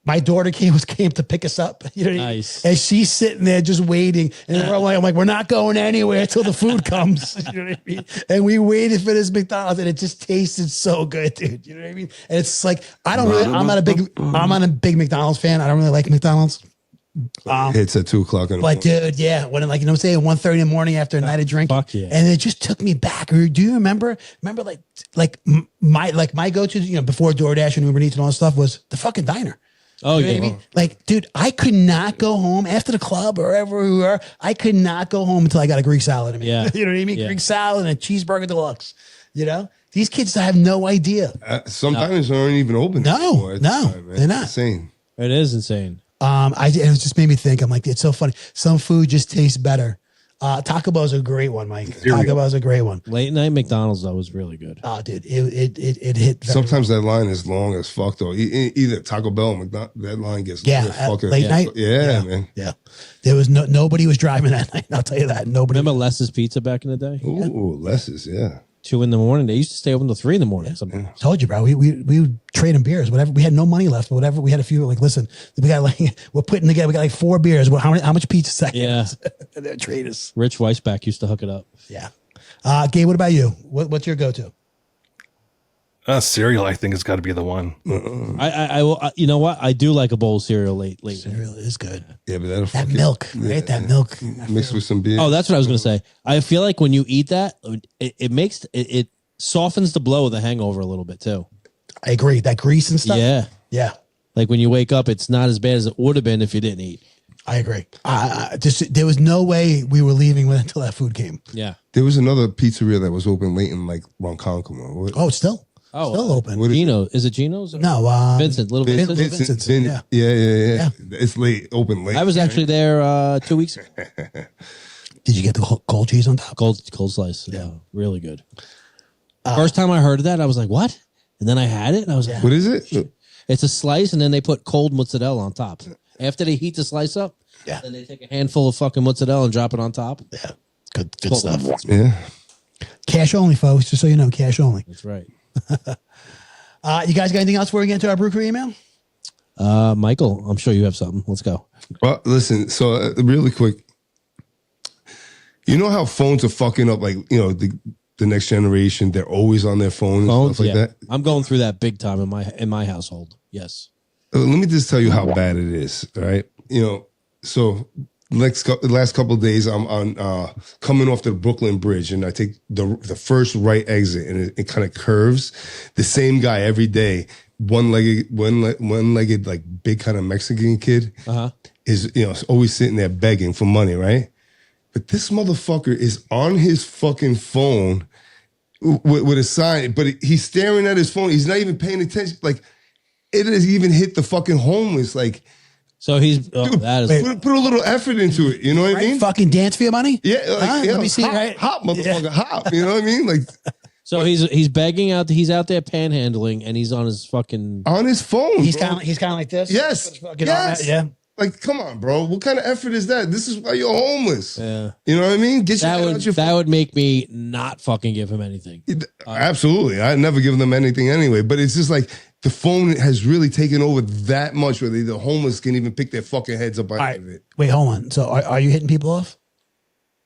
my daughter came to pick us up. You know what I mean? Nice. And she's sitting there just waiting. And I'm like, we're not going anywhere until the food comes. You know what I mean? And we waited for this McDonald's and it just tasted so good, dude. You know what I mean? And it's like, I'm not a big McDonald's fan. I don't really like McDonald's. It's at 2 o'clock in the morning. But dude, yeah, when I'm saying 1:30 in the morning after a night of drinking, Fuck yeah. and it just took me back. Do you remember my go-to, before DoorDash and Uber Eats and all that stuff was the fucking diner. Oh, You know yeah. what I mean? Like, dude, I could not go home after the club or wherever we were. I could not go home until I got a Greek salad. Yeah. You know what I mean? Yeah. Greek salad and a cheeseburger deluxe. These kids have no idea. Sometimes they aren't even open. anymore at the time, man. they're not. It's insane. It is insane. It just made me think. I'm like, it's so funny. Some food just tastes better. Taco Bell's a great one, Mike. Taco Bell's a great one. Late night McDonald's, though, was really good. Oh, dude, it hit. Sometimes that line is long as fuck, though. Either Taco Bell or McDonald's, that line gets long as fuck. late night. Yeah, man. Yeah, there was nobody was driving that night. I'll tell you that. Nobody. Remember Les's Pizza back in the day? Ooh, Less's, yeah. 2 a.m. They used to stay open till 3 a.m. sometimes. Told you, bro. We would trade in beers, whatever. We had no money left, but whatever. We had a few. Like, listen, we got we're putting together. We got like 4 beers. Well, how much pizza? Second? Yeah, they're traders. Rich Weissbach used to hook it up. Yeah. Gabe, what about you? What's your go-to? Cereal, I think, has got to be the one. I will. You know what? I do like a bowl of cereal late. Cereal is good. Yeah, but that milk, right? That milk mixed with some beer. Oh, that's what I was going to say. I feel like when you eat that, it softens the blow of the hangover a little bit too. I agree. That grease and stuff. Yeah. Yeah. Like when you wake up, it's not as bad as it would have been if you didn't eat. I agree. There was no way we were leaving until that food came. Yeah. There was another pizzeria that was open late in like Ronkonkoma. Oh, it's still open. Gino. Is it Gino's? No, Vincent. Little Vincent. Vincent's. Yeah. It's late, open late. I was actually there 2 weeks ago. Did you get the cold cheese on top? Cold slice. Yeah. Really good. First time I heard of that, I was like, what? And then I had it and I was like, what is it? It's a slice and then they put cold mozzarella on top. After they heat the slice up, then they take a handful of fucking mozzarella and drop it on top. Yeah. Good stuff. Yeah. Cash only, folks. Just so you know, cash only. That's right. You guys got anything else before we get into our Brew Crew email? Michael, I'm sure you have something. Let's go. Well, listen, so really quick, you know how phones are fucking up, like, the next generation, they're always on their phone and stuff like that? I'm going through that big time in my household. Yes. Let me just tell you how bad it is, all right? So the last couple of days, I'm on coming off the Brooklyn Bridge, and I take the first right exit, and it kind of curves. The same guy every day, one-legged, like big kind of Mexican kid, is always sitting there begging for money, right? But this motherfucker is on his fucking phone with a sign, but he's staring at his phone. He's not even paying attention. Like, it has even hit the fucking homeless. Like, so he's dude, that is put a little effort into it. You know what I mean? Fucking dance for your money? Yeah. Like, let me see. Hop, Right? hop, motherfucker, hop. You know what I mean? Like, so he's begging out. He's out there panhandling, and he's on his fucking on his phone. He's bro. kind of like this. Yes. Yes. Yeah. Like, come on, bro. What kind of effort is that? This is why you're homeless. Yeah. You know what I mean? Get your head out your that would make me not fucking give him anything. Absolutely. I never give them anything anyway. But it's just like the phone has really taken over that much where the homeless can even pick their fucking heads up out of it. Wait, hold on. So are you hitting people off?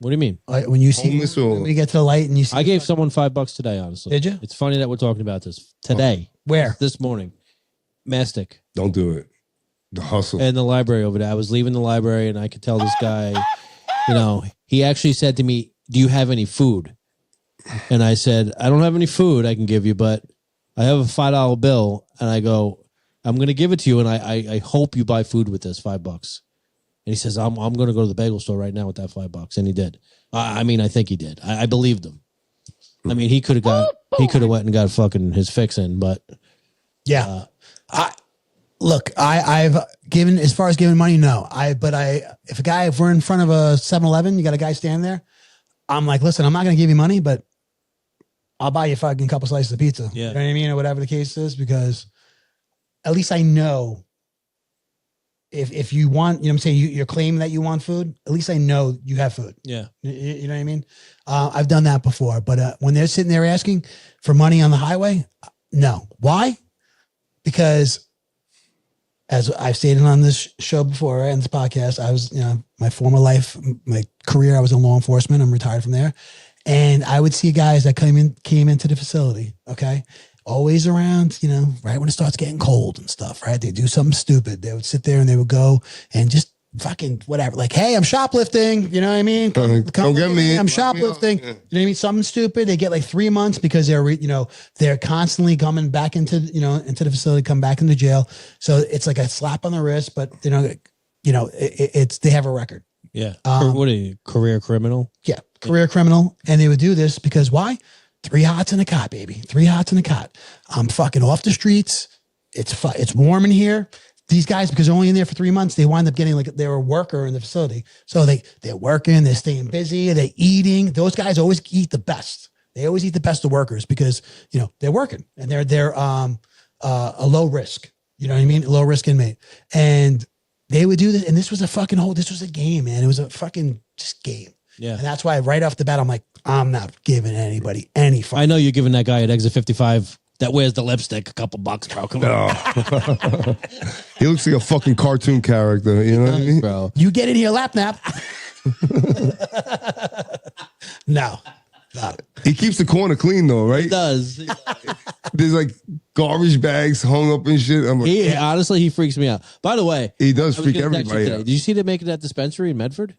What do you mean? When you see Homeless or- when you get to the light and you see I gave someone $5 today, honestly. Did you? It's funny that we're talking about this today. Where? This morning. Mastic. Don't do it. The hustle. In the library over there. I was leaving the library and I could tell this guy, he actually said to me, do you have any food? And I said, I don't have any food I can give you, but I have a $5 bill. And I go, I'm going to give it to you. And I hope you buy food with this $5. And he says, I'm going to go to the bagel store right now with that $5. And he did. I think he did. I believed him. I mean, he could have went and got fucking his fix in, but yeah. Look, I've given, as far as giving money, no. If we're in front of a 7-Eleven, you got a guy standing there, I'm like, listen, I'm not going to give you money, but I'll buy you fucking couple slices of pizza. Yeah. You know what I mean? Or whatever the case is, because at least I know if you want, you know what I'm saying, you're claiming that you want food, at least I know you have food. yeah. You know what I mean? I've done that before, but when they're sitting there asking for money on the highway, no. Why? Because as I've stated on this show before and this podcast, I was, my former life, my career, I was in law enforcement. I'm retired from there. And I would see guys that came into the facility. Okay. Always around, right when it starts getting cold and stuff, right? They do something stupid. They would sit there and they would go and just fucking whatever. Like, hey, I'm shoplifting. You know what I mean? Come get me. I'm shoplifting. Yeah. You know what I mean? Something stupid. They get like 3 months because they're constantly coming back into the facility, come back into jail. So it's like a slap on the wrist, but it's they have a record. Yeah. What are you, career criminal? Yeah. Career criminal. And they would do this because why? 3 hots in a cot, baby. 3 hots in a cot. I'm fucking off the streets. It's warm in here. These guys, because they're only in there for 3 months, they wind up getting like they're a worker in the facility. So they're working, they're staying busy, they're eating. Those guys always eat the best. They always eat the best of workers because, they're working and they're a low risk. You know what I mean? Low risk inmate. And they would do this. And this was a game, man. It was a fucking just game. Yeah. And that's why right off the bat, I'm like, I'm not giving anybody any fucking. I know you're giving that guy at exit 55 that wears the lipstick a couple bucks, bro. Come on, He looks like a fucking cartoon character. You know what I mean? bro. You get in here, lap nap. No. He keeps the corner clean though, right? He does. There's like garbage bags hung up and shit. I'm like, He honestly, he freaks me out. By the way, he does I was freak gonna text you everybody today. out. Did you see them making that dispensary in Medford?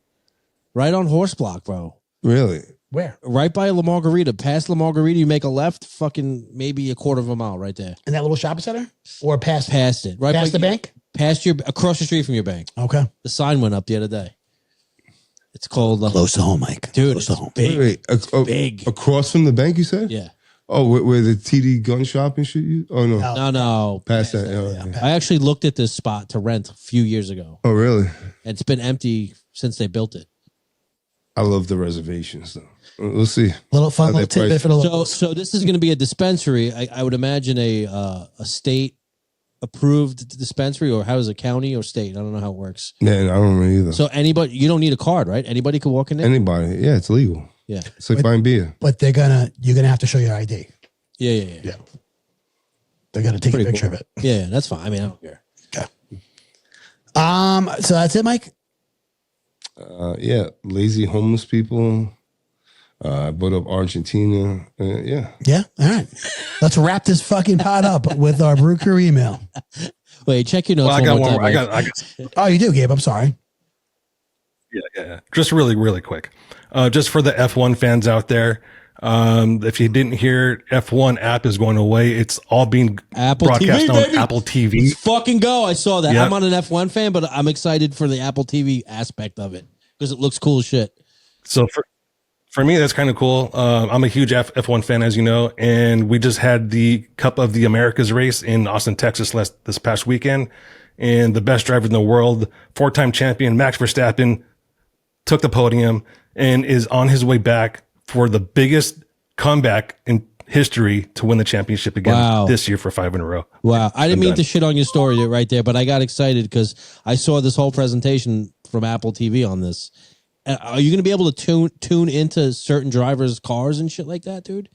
Right on Horse Block, bro. Really? Where? Right by La Margarita. Past La Margarita, you make a left, fucking maybe a quarter of a mile right there. In that little shopping center? Or past Past it. Right past by, the bank? Past your, across the street from your bank. Okay. The sign went up the other day. It's called Close to home, Mike. Dude, Close to home. big. Big. Across from the bank, you said? Yeah. Oh, where the TD gun shop and shit? Oh, no. No. Past that. Yeah. I actually looked at this spot to rent a few years ago. Oh, really? And it's been empty since they built it. I love the reservations, though. We'll see. Little fun, How little they price- tidbit for the locals. So this is going to be a dispensary. I would imagine a state approved dispensary, or how is it, county or state? I don't know how it works. Yeah, I don't know either. So anybody, you don't need a card, right? Anybody could walk in there. Anybody. Yeah, it's legal. Yeah. It's like buying beer. But you're gonna have to show your ID. Yeah. They're gonna take a Pretty picture cool. of it. Yeah, that's fine. I mean, I don't care. Okay. So that's it, Mike. Yeah, lazy homeless people. I brought up Argentina. Yeah. Yeah. All right. Let's wrap this fucking pot up with our Brew Crew email. Wait, check your notes. Well, I got one more one. time, I Mike. got. Oh, you do, Gabe. I'm sorry. Yeah. Just really quick. Just for the F1 fans out there, if you didn't hear, F1 app is going away. It's all being Apple broadcast TV, on baby. Apple TV. Let's fucking go. I saw that. Yep. I'm not an F1 fan, but I'm excited for the Apple TV aspect of it because it looks cool as shit. So for me, that's kind of cool. I'm a huge F1 fan, as you know, and we just had the Cup of the Americas race in Austin, Texas this past weekend. And the best driver in the world, 4-time champion Max Verstappen, took the podium and is on his way back for the biggest comeback in history to win the championship again this year for 5 in a row. Wow. I didn't I'm mean done. to shit on your story right there, but I got excited because I saw this whole presentation from Apple TV on this. Are you going to be able to tune into certain drivers' cars and shit like that, dude?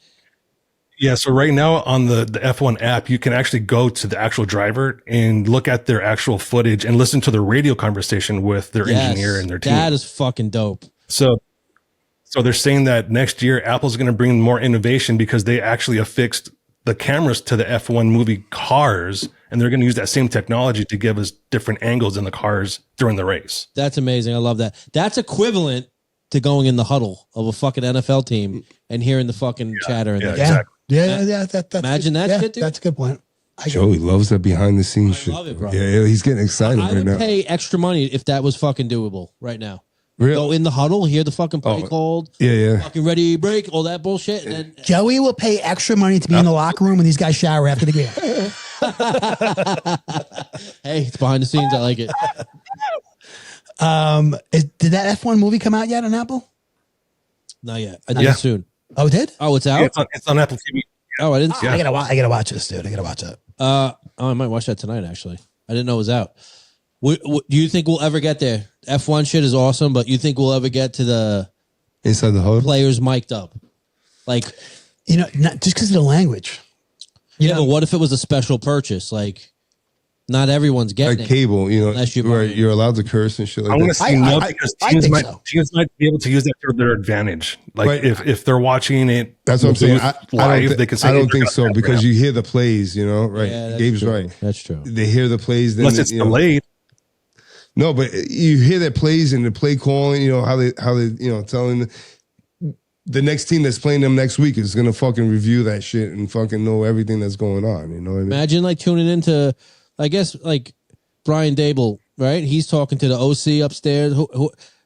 Yeah, so right now on the F1 app, you can actually go to the actual driver and look at their actual footage and listen to the radio conversation with their engineer and their team. That is fucking dope. So they're saying that next year Apple's going to bring more innovation because they actually affixed the cameras to the F1 movie cars, and they're going to use that same technology to give us different angles in the cars during the race. That's amazing. I love that. That's equivalent to going in the huddle of a fucking NFL team and hearing the fucking chatter. And yeah, that. exactly. Yeah. That's Imagine that shit, dude. That's a good point. Joey loves that behind the scenes shit. love it, bro. Yeah, he's getting excited I right would now. pay extra money if that was fucking doable right now. Really? Go in the huddle, hear the fucking play called, Yeah. fucking ready, break, all that bullshit. And then, Joey will pay extra money to be in the locker room when these guys shower after the game. hey, it's behind the scenes. I like it. Did that F1 movie come out yet on Apple? Not yet. I did it soon. Oh, it did? Oh, it's out? Yeah, it's on Apple TV. Oh, I didn't see I gotta watch this, dude. I gotta watch it. I might watch that tonight, actually. I didn't know it was out. Do you think we'll ever get there? F1 shit is awesome, but you think we'll ever get to the Inside the huddle? players mic'd up? Like, Not just because of the language. yeah, but what if it was a special purchase? Like, not everyone's getting Like it. cable, Unless you buy right? it. You're allowed to curse and shit like I want to that. see no I because think teams so. might be able to use that to their advantage. Like Right. if they're watching it, That's what I'm saying. I live, don't, they can say I don't hey, think check so out that because right you hear the plays, right? Yeah, that's Gabe's true. right. That's true. They hear the plays. now. Then Unless it's you know- delayed. No, but you hear their plays and the play calling. How they telling the next team that's playing them next week is gonna fucking review that shit and fucking know everything that's going on. You know what I mean? Imagine like tuning into, I guess, like Brian Dable, right? He's talking to the OC upstairs.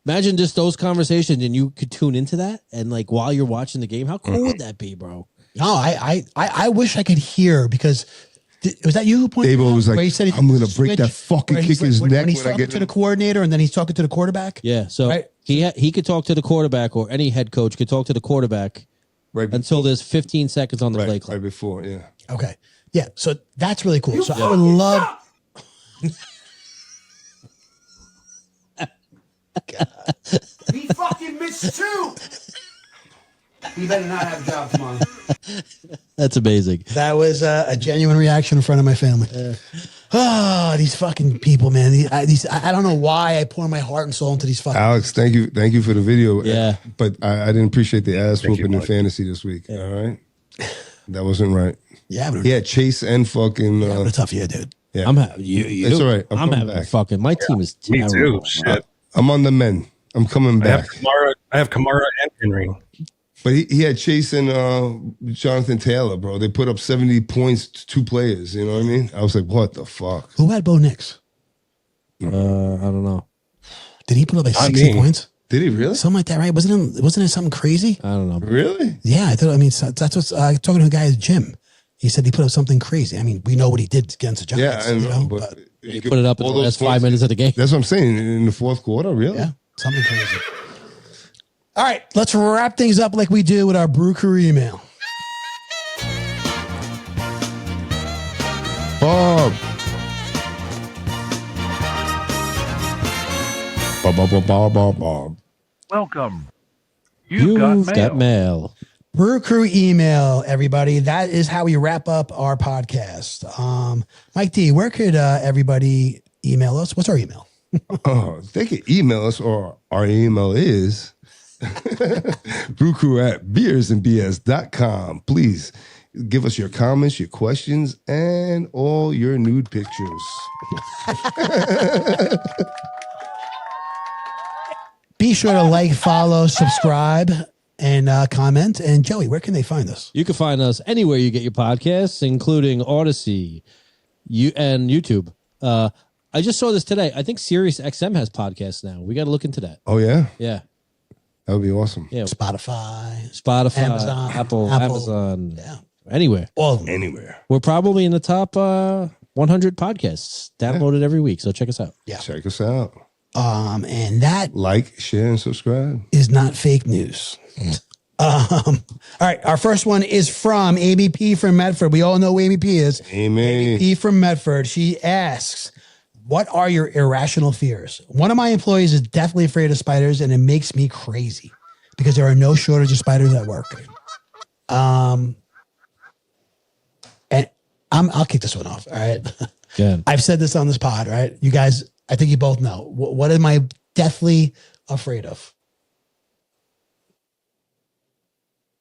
Imagine just those conversations and you could tune into that and like while you're watching the game. How cool would that be, bro? No, I wish I could hear because was that you who pointed Dable out was like, where he said "I'm gonna break that fucking where he's kicker's like- neck when he's when I talking get to the coordinator and then he's talking to the quarterback. Yeah. So Right. he could talk to the quarterback or any head coach could talk to the quarterback right until there's 15 seconds on the play clock. right before, yeah." Okay. Yeah. So that's really cool. So I would love. He fucking missed two. He better not have a job tomorrow. That's amazing. That was a genuine reaction in front of my family. Oh, these fucking people, man. I don't know why I pour my heart and soul into these fucking. Alex, thank you for the video. Yeah. But I didn't appreciate the ass Thank you, whooping in Mike. fantasy this week. All right. That wasn't right. Yeah, but Yeah, Chase and fucking. what a tough year, dude. Yeah. I'm having you. It's all right. I'm I'm coming having back. fucking. My team is Me terrible. too. Shit. I'm on the men. I'm coming I have back. Kamara. I have Kamara and Henry. But he had Chase and Jonathan Taylor, bro. They put up 70 points to 2 players. You know what I mean? I was like, what the fuck? Who had Bo Nix? I don't know. Did he put up like Not 60 me. points? Did he really? Something like that, right? Wasn't it something crazy? I don't know. Really? Yeah, I thought. I mean, that's what's talking to a guy at the gym. He said he put up something crazy. I mean, we know what he did against the Giants. Yeah, I know. you know, but He put it up in all the those last 5 points- minutes of the game. That's what I'm saying. In the fourth quarter, really? yeah, something crazy. All right, let's wrap things up like we do with our Brew Crew email. Bob. Bob. Welcome. You've got mail. Brew Crew email, everybody. That is how we wrap up our podcast. Mike D, where could everybody email us? What's our email? Oh, they can email us, or our email is brewcrew@beersandbs.com. Please give us your comments, your questions, and all your nude pictures. Be sure to like, follow, subscribe, and comment. And Joey, where can they find us? You can find us anywhere you get your podcasts, including Odyssey, and YouTube. I just saw this today. I think Sirius XM has podcasts now. We got to look into that. Oh, yeah? Yeah, That would be awesome. yeah. Spotify, Spotify, Amazon, Apple, Amazon, yeah, anywhere. all of them. Anywhere. We're probably in the top 100 podcasts downloaded every week. So check us out. Yeah. Check us out. And that Like, share, and subscribe. is not fake news. All right, our first one is from Amy P from Medford. We all know who Amy P is. Amen. P from Medford. She asks, what are your irrational fears? One of my employees is definitely afraid of spiders, and it makes me crazy because there are no shortage of spiders at work. And I'll kick this one off. All right. Good. I've said this on this pod, right? You guys, I think you both know. What am I deathly afraid of?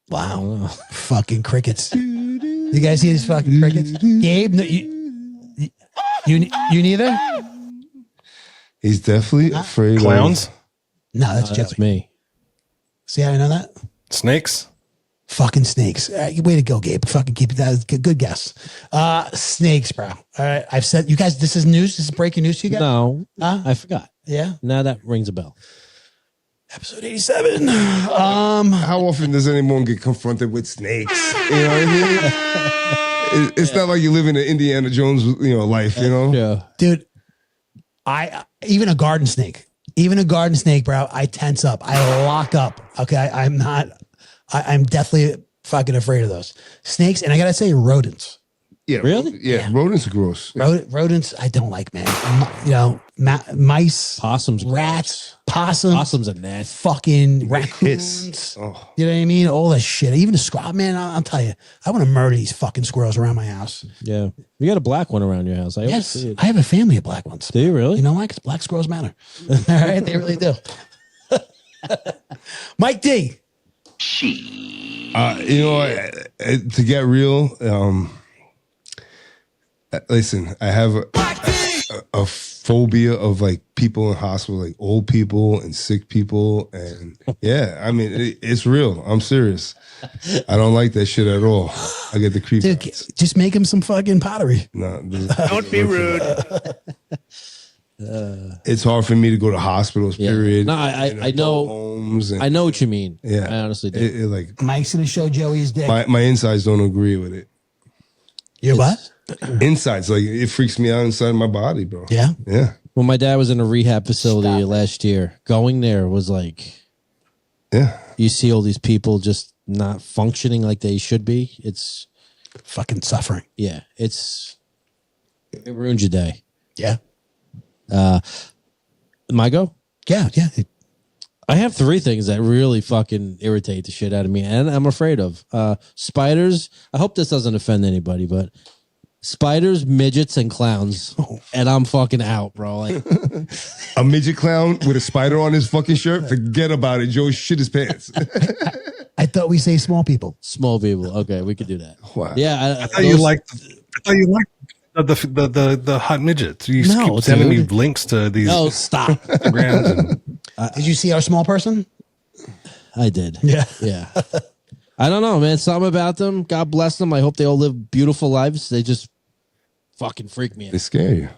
Wow. Fucking crickets. You guys see these fucking crickets? Gabe, no, you neither? He's definitely afraid Clowns, No, that's That's Joey. me. See how I know that? snakes. Fucking snakes. Way to go, Gabe. Fucking keep it. That was a good guess. Snakes, bro. All right. I've said, you guys, this is news. This is breaking news to you guys. No, Huh? I forgot. Yeah. Now that rings a bell. Episode 87. How often does anyone get confronted with snakes? You know what I mean? It's not like you live in an Indiana Jones, life, Yeah. Dude, even a garden snake, bro, I tense up. I lock up. Okay. I'm definitely fucking afraid of those snakes. And I got to say rodents. Yeah. Really? Yeah. Rodents are gross. Rodents, I don't like, man. Mice, Possums, rats, possums, Possums are nasty. fucking raccoons. Oh. You know what I mean? All that shit. Even the squirrel, man, I'll tell you, I want to murder these fucking squirrels around my house. Yeah. You got a black one around your house. I always Yes, see it. I have a family of black ones. Do you really? You know why? Because black squirrels matter. All right, they really do. Mike D. To get real, listen, I have a phobia of like people in hospital, like old people and sick people. And yeah, I mean, it's real. I'm serious. I don't like that shit at all. I get the creep. Dude, just make him some fucking pottery. No, Don't be rude. it's hard for me to go to hospitals, Yeah. period. No, I know. Homes and, I know what you mean. yeah, I honestly do. It, like Mike's going to show Joey his dick. my insides don't agree with it. Your what? Insides, like it freaks me out inside my body, bro. Yeah. Yeah. When my dad was in a rehab facility last year, going there was like, Yeah. you see all these people just not functioning like they should be. It's, Fucking suffering. yeah, it ruins your day. Yeah. My go? Yeah. Yeah. I have three things that really fucking irritate the shit out of me, and I'm afraid of. Spiders. I hope this doesn't offend anybody, but spiders, midgets, and clowns. And I'm fucking out, bro. Like, A midget clown with a spider on his fucking shirt. Forget about it. Joe shit his pants. I thought we say small people. small people. Okay, we could do that. Wow. Yeah, I thought you liked the hot midgets. You No, keep sending me dude. links to these No, stop. Instagrams. And Did you see our small person? I did. Yeah. Yeah. I don't know, man. Something about them. God bless them. I hope they all live beautiful lives. They just fucking freak me They out. scare you.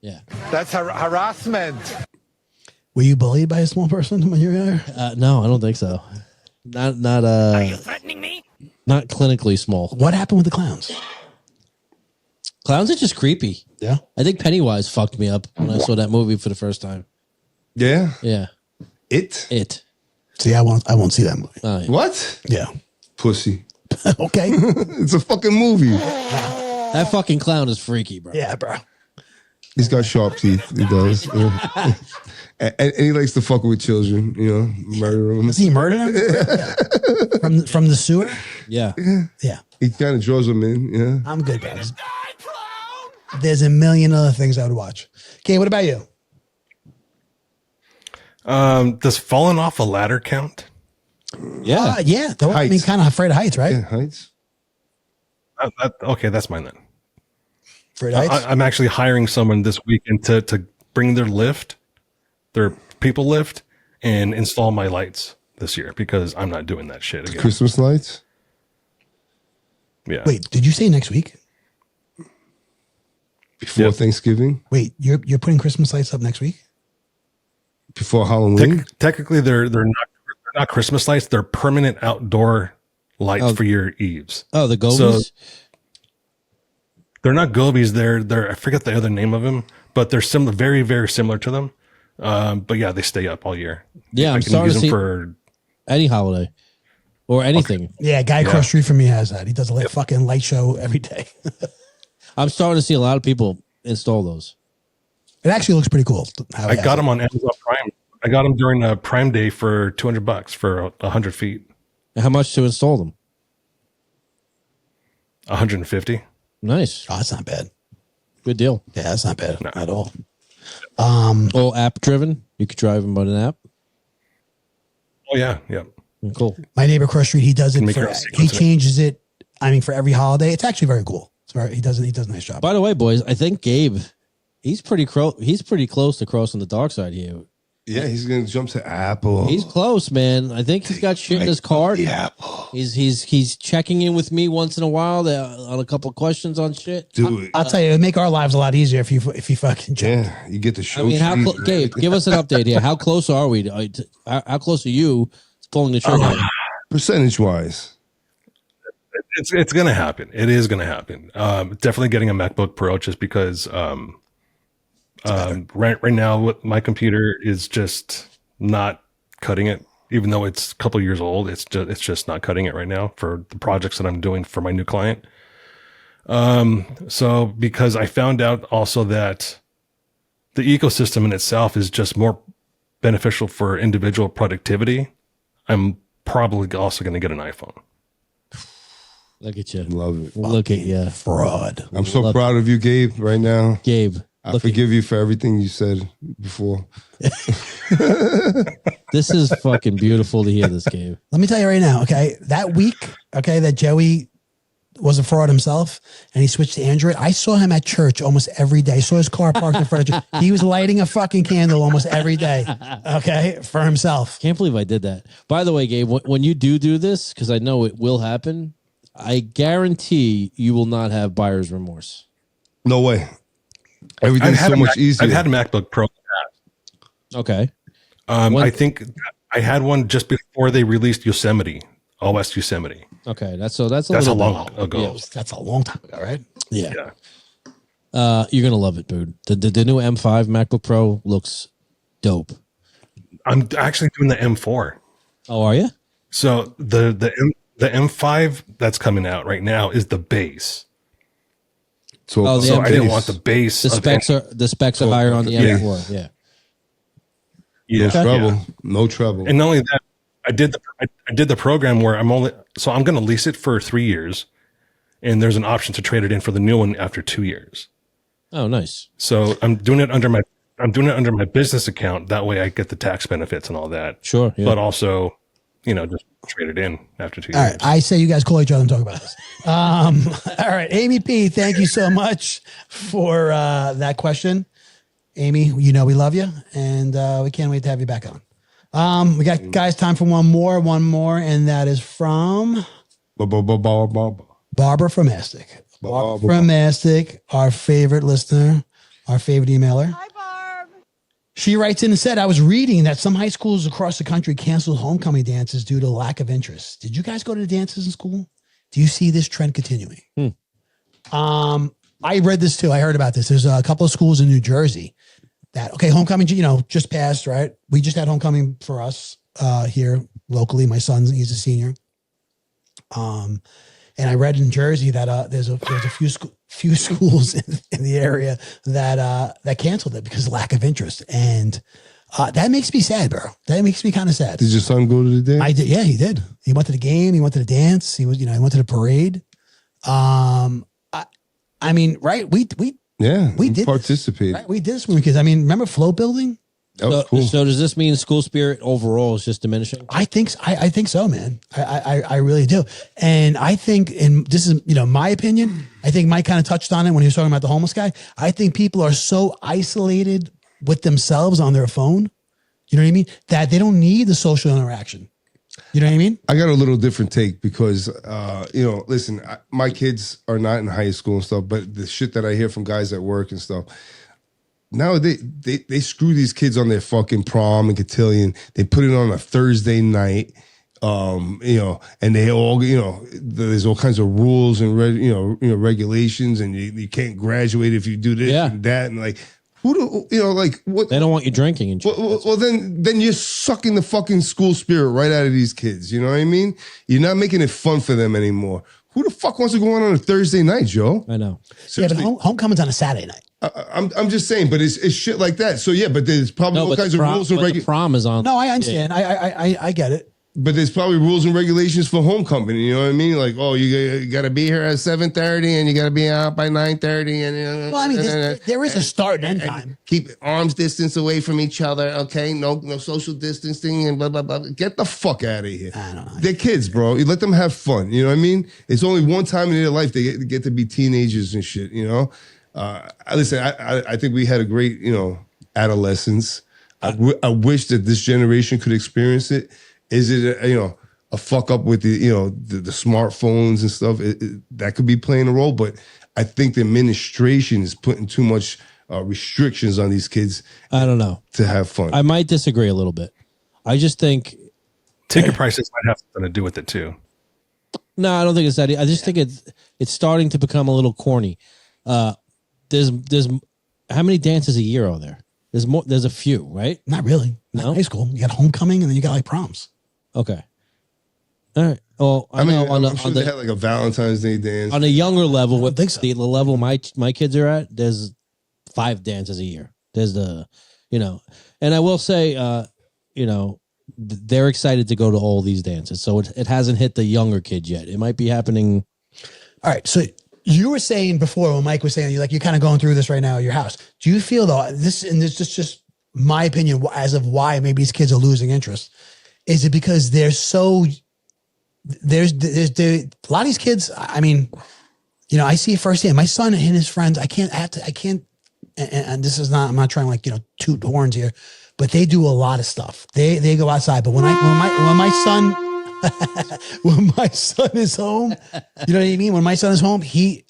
Yeah. That's harassment. Were you bullied by a small person when you were there? No, I don't think so. Not Are you threatening me? Not clinically small. What happened with the clowns? Clowns are just creepy. Yeah. I think Pennywise fucked me up when I saw that movie for the first time. Yeah. Yeah. It. See, I won't see that movie. Oh, yeah. What? Yeah. Pussy. Okay. It's a fucking movie. That fucking clown is freaky, bro. Yeah, bro. He's got sharp teeth. He does. Yeah. And he likes to fuck with children, murder them. Does he murder them? Yeah. From the sewer? Yeah. Yeah. He kind of draws them in, yeah. I'm good, guys. There's a million other things I would watch. Okay, what about you? does falling off a ladder count? Yeah. Yeah. I mean, Heights. kind of afraid of heights, right? Yeah, heights. Okay, that's mine then. Afraid of heights? I'm actually hiring someone this weekend to bring their lift, their people lift, and install my lights this year because I'm not doing that shit again. Christmas lights. Yeah. Wait, did you say next week? Before Yep. Thanksgiving. Wait, you're putting Christmas lights up next week? Before Halloween. Technically, they're not Christmas lights. They're permanent outdoor lights for your eaves. Oh, the Gobies? They're not gobies. They're I forget the other name of them, but they're similar, very very similar to them. But yeah, they stay up all year. Yeah, I I'm can starting use to them see for any holiday or anything. Yeah, a guy across the street from me has that. He does a fucking light show every day. I'm starting to see a lot of people install those. It actually looks pretty cool. I got them on Amazon Prime. I got them during a Prime Day for $200 for 100 feet. And how much to install them? 150. Nice. Oh, that's not bad. Good deal. Yeah, that's not bad at all. All app driven. You could drive them by an app. Oh yeah, yeah. Cool. My neighbor across the street, he does it Make for, it a he sequence of it. changes it. I mean, for every holiday. It's actually very cool. He does a nice job. By the way, boys, I think Gabe, he's pretty close to crossing the dark side here. Yeah, he's gonna jump to Apple. He's close, man. I think he's got shit in his card. The Apple. He's checking in with me once in a while on a couple of questions on shit. Do it. I'll tell you, it would make our lives a lot easier if you fucking jump. Yeah, you get the show. I mean, Gabe, give us an update here. How close are we? How close are you to pulling the trigger? Percentage wise. It's gonna happen. It is gonna happen. Definitely getting a MacBook Pro just because right now my computer is just not cutting it. Even though it's a couple years old, it's just not cutting it right now for the projects that I'm doing for my new client. So because I found out also that the ecosystem in itself is just more beneficial for individual productivity, I'm probably also going to get an iPhone. Look at you. Love it. Look at you. Fraud. I'm so proud of you, Gabe, right now. Gabe. I forgive you for everything you said before. This is fucking beautiful to hear this, Gabe. Let me tell you right now, okay? That week, okay, that Joey was a fraud himself and he switched to Android, I saw him at church almost every day. I saw his car parked in front of church. He was lighting a fucking candle almost every day, okay, for himself. Can't believe I did that. By the way, Gabe, when you do this, because I know it will happen, I guarantee you will not have buyer's remorse. No way. Everything's so much easier. I've had a MacBook Pro. Okay. I think I had one just before they released Yosemite, OS Yosemite. Okay. That's a That's little how long bit- ago. Yeah. That's a long time ago, right? Yeah. Yeah. You're gonna love it, dude. The new M5 MacBook Pro looks dope. I'm actually doing the M4. Oh, are you? So the M5 that's coming out right now is the base. So, Oh, the So M4. I didn't want the base. The specs are higher on the Yeah. M4. Yeah. Yeah, No trouble. yeah. No trouble. And not only that, I did the program where I'm going to lease it for 3 years, and there's an option to trade it in for the new one after 2 years. Oh, nice. So I'm doing it under my business account. That way I get the tax benefits and all that. Sure. Yeah. But also, just trade it in after 2 All years. right. I say you guys call each other and talk about this. All right. Amy P, thank you so much for that question. Amy, we love you, and we can't wait to have you back on. We got, guys, time for one more, and that is from Barbara from Mastic. Barbara from Mastic, our favorite listener, our favorite emailer. Hi, Barb. She writes in and said, I was reading that some high schools across the country canceled homecoming dances due to lack of interest. Did you guys go to the dances in school? Do you see this trend continuing? I read this too. I heard about this. There's a couple of schools in New Jersey that, homecoming, just passed, right? We just had homecoming for us here locally. My son, he's a senior. And I read in Jersey that there's a few schools in the area that canceled it because of lack of interest, and that makes me sad, bro. That makes me kind of sad. Did your son go to the dance? I did. Yeah, he did. He went to the game. He went to the dance. He went to the parade. I mean, right? We did participate. Right? We did this when we were kids. I mean, remember float building? That was cool. So does this mean school spirit overall is just diminishing? I think so, man. I really do. And I think, and this is, my opinion, I think Mike kind of touched on it when he was talking about the homeless guy. I think people are so isolated with themselves on their phone, you know what I mean, that they don't need the social interaction. You know what I mean? I got a little different take because, listen, my kids are not in high school and stuff, but the shit that I hear from guys at work and stuff, now they screw these kids on their fucking prom and cotillion. They put it on a Thursday night, and they all, there's all kinds of rules and regulations, and you can't graduate if you do this and that, and like, who do what? They don't want you drinking and shit. Well, then you're sucking the fucking school spirit right out of these kids. You know what I mean? You're not making it fun for them anymore. Who the fuck wants to go on a Thursday night, Joe? I know. Seriously. Yeah, but homecoming's on a Saturday night. I'm just saying, but it's shit like that. So yeah, but there's probably all kinds of rules and regulations. The prom is on. No, I understand. Yeah. I get it. But there's probably rules and regulations for homecoming. You know what I mean? Like, you got to be here at 7:30, and you got to be out by 9:30. And Well, I mean, there is a start and end time. Keep arms distance away from each other. Okay, no social distancing and blah blah blah. Get the fuck out of here. I don't know. They're kids, bro. You let them have fun. You know what I mean? It's only one time in their life they get to be teenagers and shit. Listen, I think we had a great adolescence. I wish that this generation could experience it. Is it a fuck up with the smartphones and stuff? That could be playing a role, but I think the administration is putting too much restrictions on these kids. I don't know. To have fun. I might disagree a little bit. I just think Ticket prices might have something to do with it too. No, I don't think it's that. I just think it's starting to become a little corny. There's how many dances a year are there? There's more. There's a few, right? Not really. Not No? high school. You got homecoming, and then you got like proms. Okay. All right. Well, I mean, know I'm sure they had like a Valentine's Day dance. on a younger level, with think so. the level my kids are at, there's 5 dances a year. There's and I will say, they're excited to go to all these dances. So it hasn't hit the younger kids yet. It might be happening. All right. So you were saying before when Mike was saying you're kind of going through this right now at your house. Do you feel though this is just my opinion as of why maybe these kids are losing interest? Is it because they're so there's a lot of these kids? I mean, I see it firsthand. My son and his friends. I can't. And this is not. I'm not trying to toot horns here, but they do a lot of stuff. They go outside. But when my son when my son is home, you know what I mean? When my son is home, he's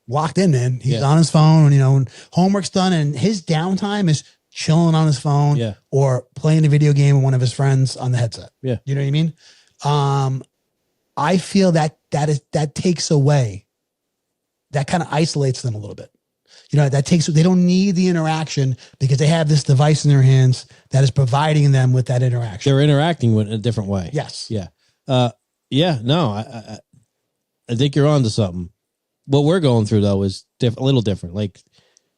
locked in, man. He's on his phone, when homework's done, and his downtime is chilling on his phone or playing a video game with one of his friends on the headset. Yeah. You know what I mean? I feel that takes away, that kind of isolates them a little bit. They don't need the interaction because they have this device in their hands that is providing them with that interaction. They're interacting with it in a different way. Yes. Yeah. No, I think you're on to something. What we're going through though is a little different. Like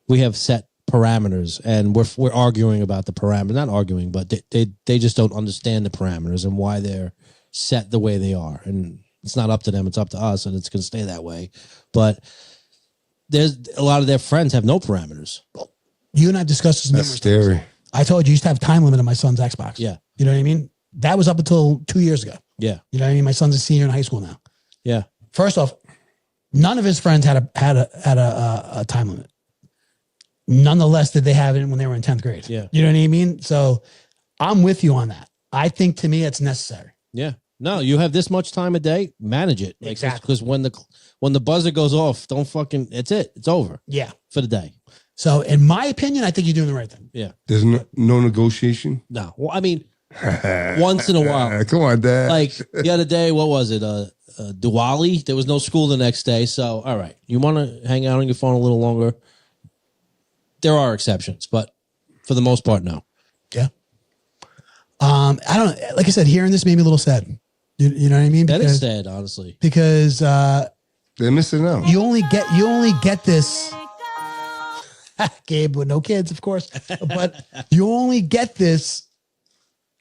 we have set parameters, and we're arguing about the parameters. Not arguing, but they just don't understand the parameters and why they're set the way they are. And it's not up to them; it's up to us, and it's going to stay that way. But there's a lot of their friends have no parameters. You and I discussed this That's numerous scary. times. I told you used to have time limit on my son's Xbox. Yeah. You know what I mean? That was up until 2 years ago. Yeah. You know what I mean? My son's a senior in high school now. Yeah. First off, none of his friends had a time limit. Nonetheless, did they have it when they were in 10th grade? Yeah. You know what I mean? So I'm with you on that. I think to me it's necessary. Yeah. No, you have this much time a day, manage it. Like, Exactly. Because when the buzzer goes off, don't fucking, it's it. It's over Yeah. for the day. So in my opinion, I think you're doing the right thing. Yeah. There's no negotiation. No. Well, I mean, once in a while. Come on, Dad. Like the other day, what was it? Diwali. There was no school the next day. So, all right. You want to hang out on your phone a little longer? There are exceptions, but for the most part, no. Yeah. I don't, like I said, hearing this made me a little sad. You know what I mean? That is sad, honestly. Because They're missing out. you only get this, Gabe, with no kids, of course, but you only get this.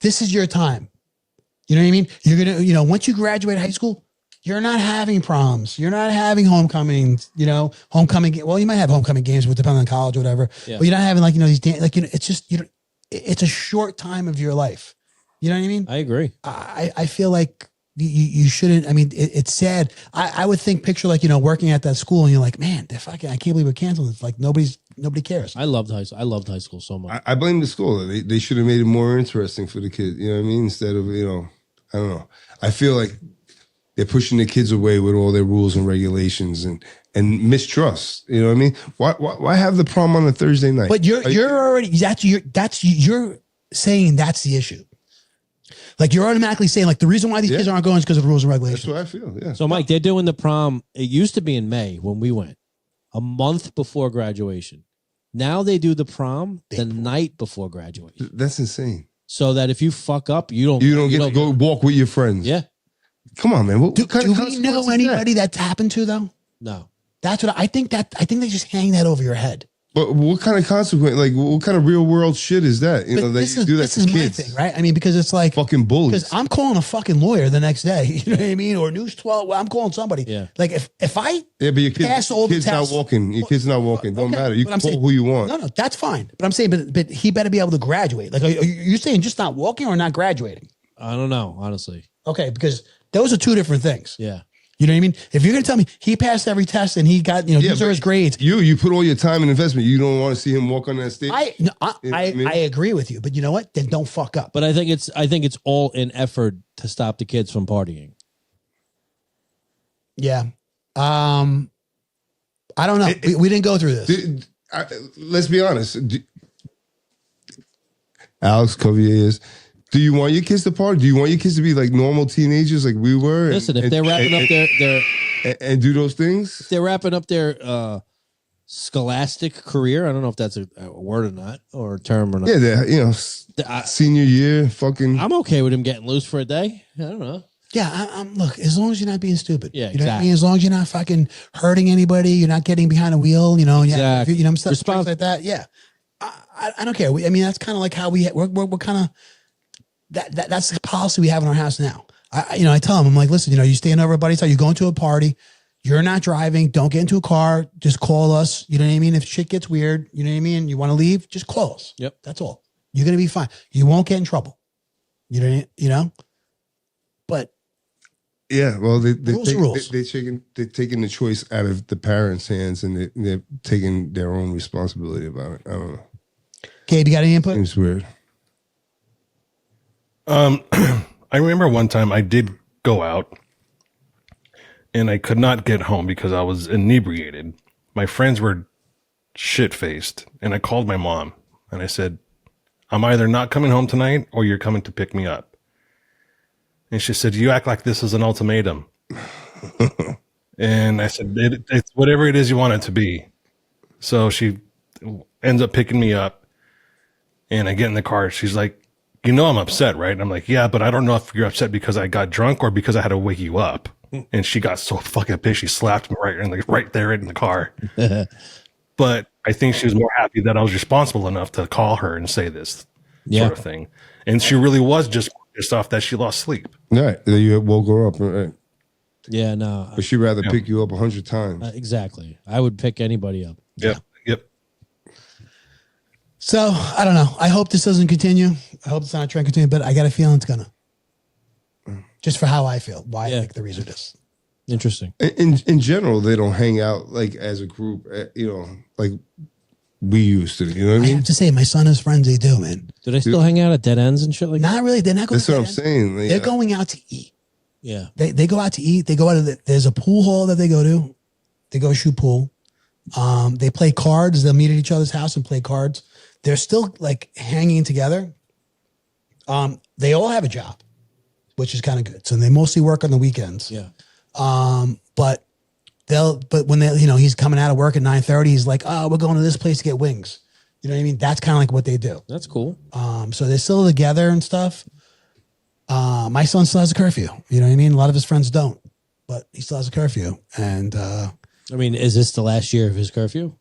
This is your time. You know what I mean? You're going to, once you graduate high school, you're not having proms. You're not having homecomings, homecoming. Well, you might have homecoming games, but depending on college or whatever, Yeah. but you're not having these, it's just, it's a short time of your life. You know what I mean? I agree. I feel like you shouldn't. I mean, it's sad. I would think picture working at that school and you're like, man, they're fucking, I can't believe we're canceling. It's like nobody cares. I loved high school so much. I blame the school. They should have made it more interesting for the kids. You know what I mean? Instead of, I don't know. I feel like they're pushing the kids away with all their rules and regulations and mistrust. You know what I mean? Why have the prom on a Thursday night? But you're already, you're saying that's the issue. Like you're automatically saying like the reason why these kids aren't going is because of rules and regulations. That's what I feel. Yeah. So, Mike, they're doing the prom. It used to be in May when we went, a month before graduation. Now they do the prom the night before graduation, That's insane. so that if you fuck up, you don't get to go walk with your friends. Yeah, Come on, man. What Do kind of we consequence know is that? anybody that's happened to though? no. That's what I think. I think they just hang that over your head. But what kind of consequence? Like, what kind of real world shit is that? But That you do that this to is kids. my thing, right? I mean, because it's like Fucking bullies. because I'm calling a fucking lawyer the next day. You know what I mean? Or News 12. I'm calling somebody. Yeah. Like if I Yeah, but your pass all the kid's not tests- walking. Your kid's not walking. Don't Okay, matter. You but can I'm call saying- who you want. No, that's fine. But I'm saying, but he better be able to graduate. Like, are you saying just not walking or not graduating? I don't know, honestly. Okay, because those are two different things. Yeah. You know what I mean? If you're gonna tell me he passed every test and he got, these are but his grades. You put all your time and investment. You don't want to see him walk on that stage. I You know what I mean? agree with you, but you know what? Then don't fuck up. But I think it's all in effort to stop the kids from partying. Yeah. I don't know. We didn't go through this. Let's be honest. Alex Covier is. Do you want your kids to party? Do you want your kids to be like normal teenagers like we were? Listen, if they're wrapping up their and do those things, if they're wrapping up their scholastic career, I don't know if that's a word or not, or a term or not. yeah, senior year, fucking. I'm okay with him getting loose for a day. I don't know. Yeah, I'm look, as long as you're not being stupid. Yeah, you know what I exactly. mean? As long as you're not fucking hurting anybody, you're not getting behind a wheel, Exactly. stuff like that. Yeah. I don't care. I mean, that's kind of like how we're kind of that's the policy we have in our house now. I tell them, I'm like, listen, you staying over at buddy's house, you're going to a party, you're not driving, don't get into a car, just call us. You know what I mean? If shit gets weird, you know what I mean? You want to leave, just call us. Yep. That's all. You're gonna be fine. You won't get in trouble. You know? But Yeah, well, they're rules. they're taking the choice out of the parents' hands, and they're taking their own responsibility about it. I don't know. Gabe, you got any input? Seems weird. I remember one time I did go out and I could not get home because I was inebriated. My friends were shit-faced, and I called my mom and I said, I'm either not coming home tonight or you're coming to pick me up. And she said, you act like this is an ultimatum. And I said, it's whatever it is you want it to be. So she ends up picking me up, and I get in the car. She's like, I'm upset, right? And I'm like, yeah, but I don't know if you're upset because I got drunk or because I had to wake you up. And she got so fucking pissed. She slapped me right there in the car. but I think she was more happy that I was responsible enough to call her and say this sort of thing. And she really was just pissed off that she lost sleep. Right. You woke her up. Right. Yeah, no. But she'd rather pick you up 100 times. Exactly. I would pick anybody up. Yep. So I don't know. I hope this doesn't continue. I hope it's not a trend continue, but I got a feeling it's gonna. Just for how I feel, why I think the reason is. Interesting. In general, they don't hang out like as a group, like we used to. You know what I I mean? have to say, my son and his friends, they do, man. Do they still hang out at dead ends and shit like that? Not really. They're not going. That's what I'm saying. Like, They're going out to eat. Yeah. They go out to eat. They go out to there's a pool hall that they go to. They go shoot pool. They play cards. They'll meet at each other's house and play cards. They're still like hanging together. They all have a job, which is kind of good. So they mostly work on the weekends. Yeah. But when they, he's coming out of work at 9:30, he's like, oh, we're going to this place to get wings. You know what I mean? That's kind of like what they do. That's cool. So they're still together and stuff. My son still has a curfew. You know what I mean? A lot of his friends don't, but he still has a curfew. And, I mean, is this the last year of his curfew?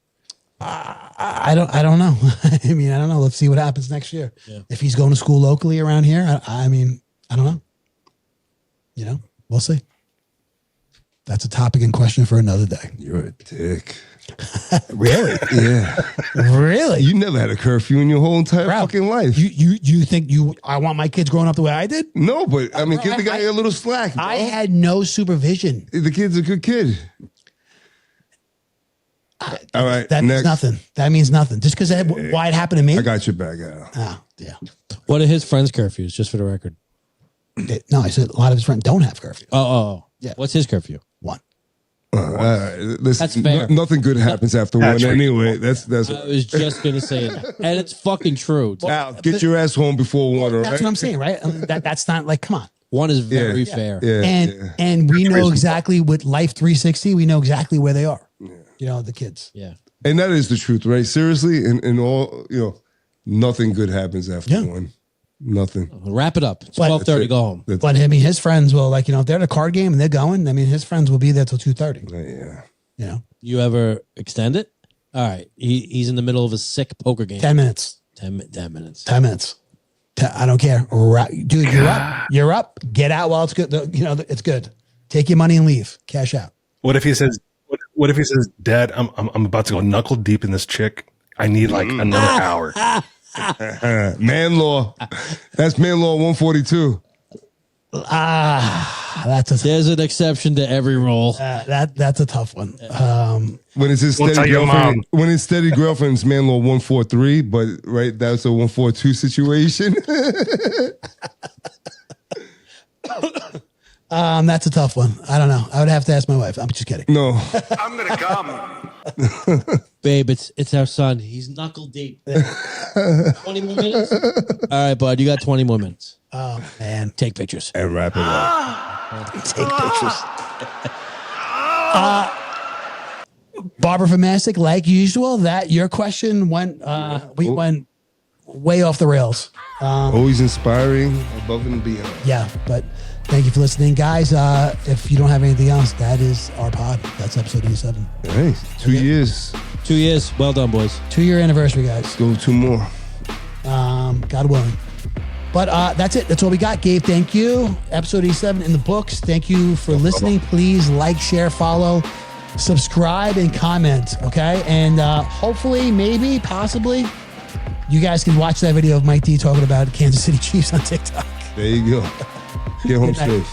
I don't know. I mean, I don't know. Let's see what happens next year. Yeah. If he's going to school locally around here, I mean, I don't know. We'll see. That's a topic in question for another day. You're a dick. Really? Yeah. Really? You never had a curfew in your whole entire fucking life. You think I want my kids growing up the way I did? No, but I mean, Bro, give the guy a little slack. Bro. I had no supervision. The kid's a good kid. All right. That means nothing. That means nothing. Just because why it happened to me? I got your back, Al. Oh, yeah. What are his friends' curfews, just for the record? No, I said a lot of his friends don't have curfew. Oh. Yeah. What's his curfew? 1. Listen, That's fair. Nothing good happens after one anyway. That's I was just going to say it. And it's fucking true. Al, get your ass home before 1. All That's right? what I'm saying, right? That's not like, come on. 1 is very fair. Yeah, And we know exactly with Life 360, we know exactly where they are. Yeah. The kids. Yeah. And that is the truth, right? Seriously, and all, nothing good happens after 1. Nothing. Wrap it up. It's 12:30. Go home. But I mean, his friends will if they're at a card game and they're going, I mean, his friends will be there till 2:30. Yeah. You ever extend it? All right. He's in the middle of a sick poker game. 10 minutes. 10 minutes. 10 minutes. I don't care. Dude, you're up. You're up. Get out while it's good. It's good. Take your money and leave. Cash out. What if he says, what if he says, Dad, I'm about to go knuckle deep in this chick. I need like another hour. Man law. That's man law 142. There's an exception to every rule. That's a tough one. When it's his steady girlfriend, when it's steady girlfriend's man law 143, but right, that's a 142 situation. That's a tough one. I don't know. I would have to ask my wife. I'm just kidding. No. I'm gonna come. Babe, it's our son. He's knuckle deep. 20 more minutes? All right, bud. You got 20 more minutes. Oh, man. Take pictures. And wrap it up. Take pictures. Barbara from Mastic, like usual, that your question went, we went way off the rails. Always inspiring, above and beyond. Yeah, but thank you for listening, guys. If you don't have anything else, that is our pod. That's episode 87. Hey, 2 years. 2 years. Well done, boys. 2-year anniversary, guys. Go 2 more. God willing. But that's it. That's all we got. Gabe, thank you. Episode 87 in the books. Thank you for listening. Please like, share, follow, subscribe, and comment. Okay. And hopefully, maybe, possibly, you guys can watch that video of Mike D talking about Kansas City Chiefs on TikTok. There you go. Get home safe.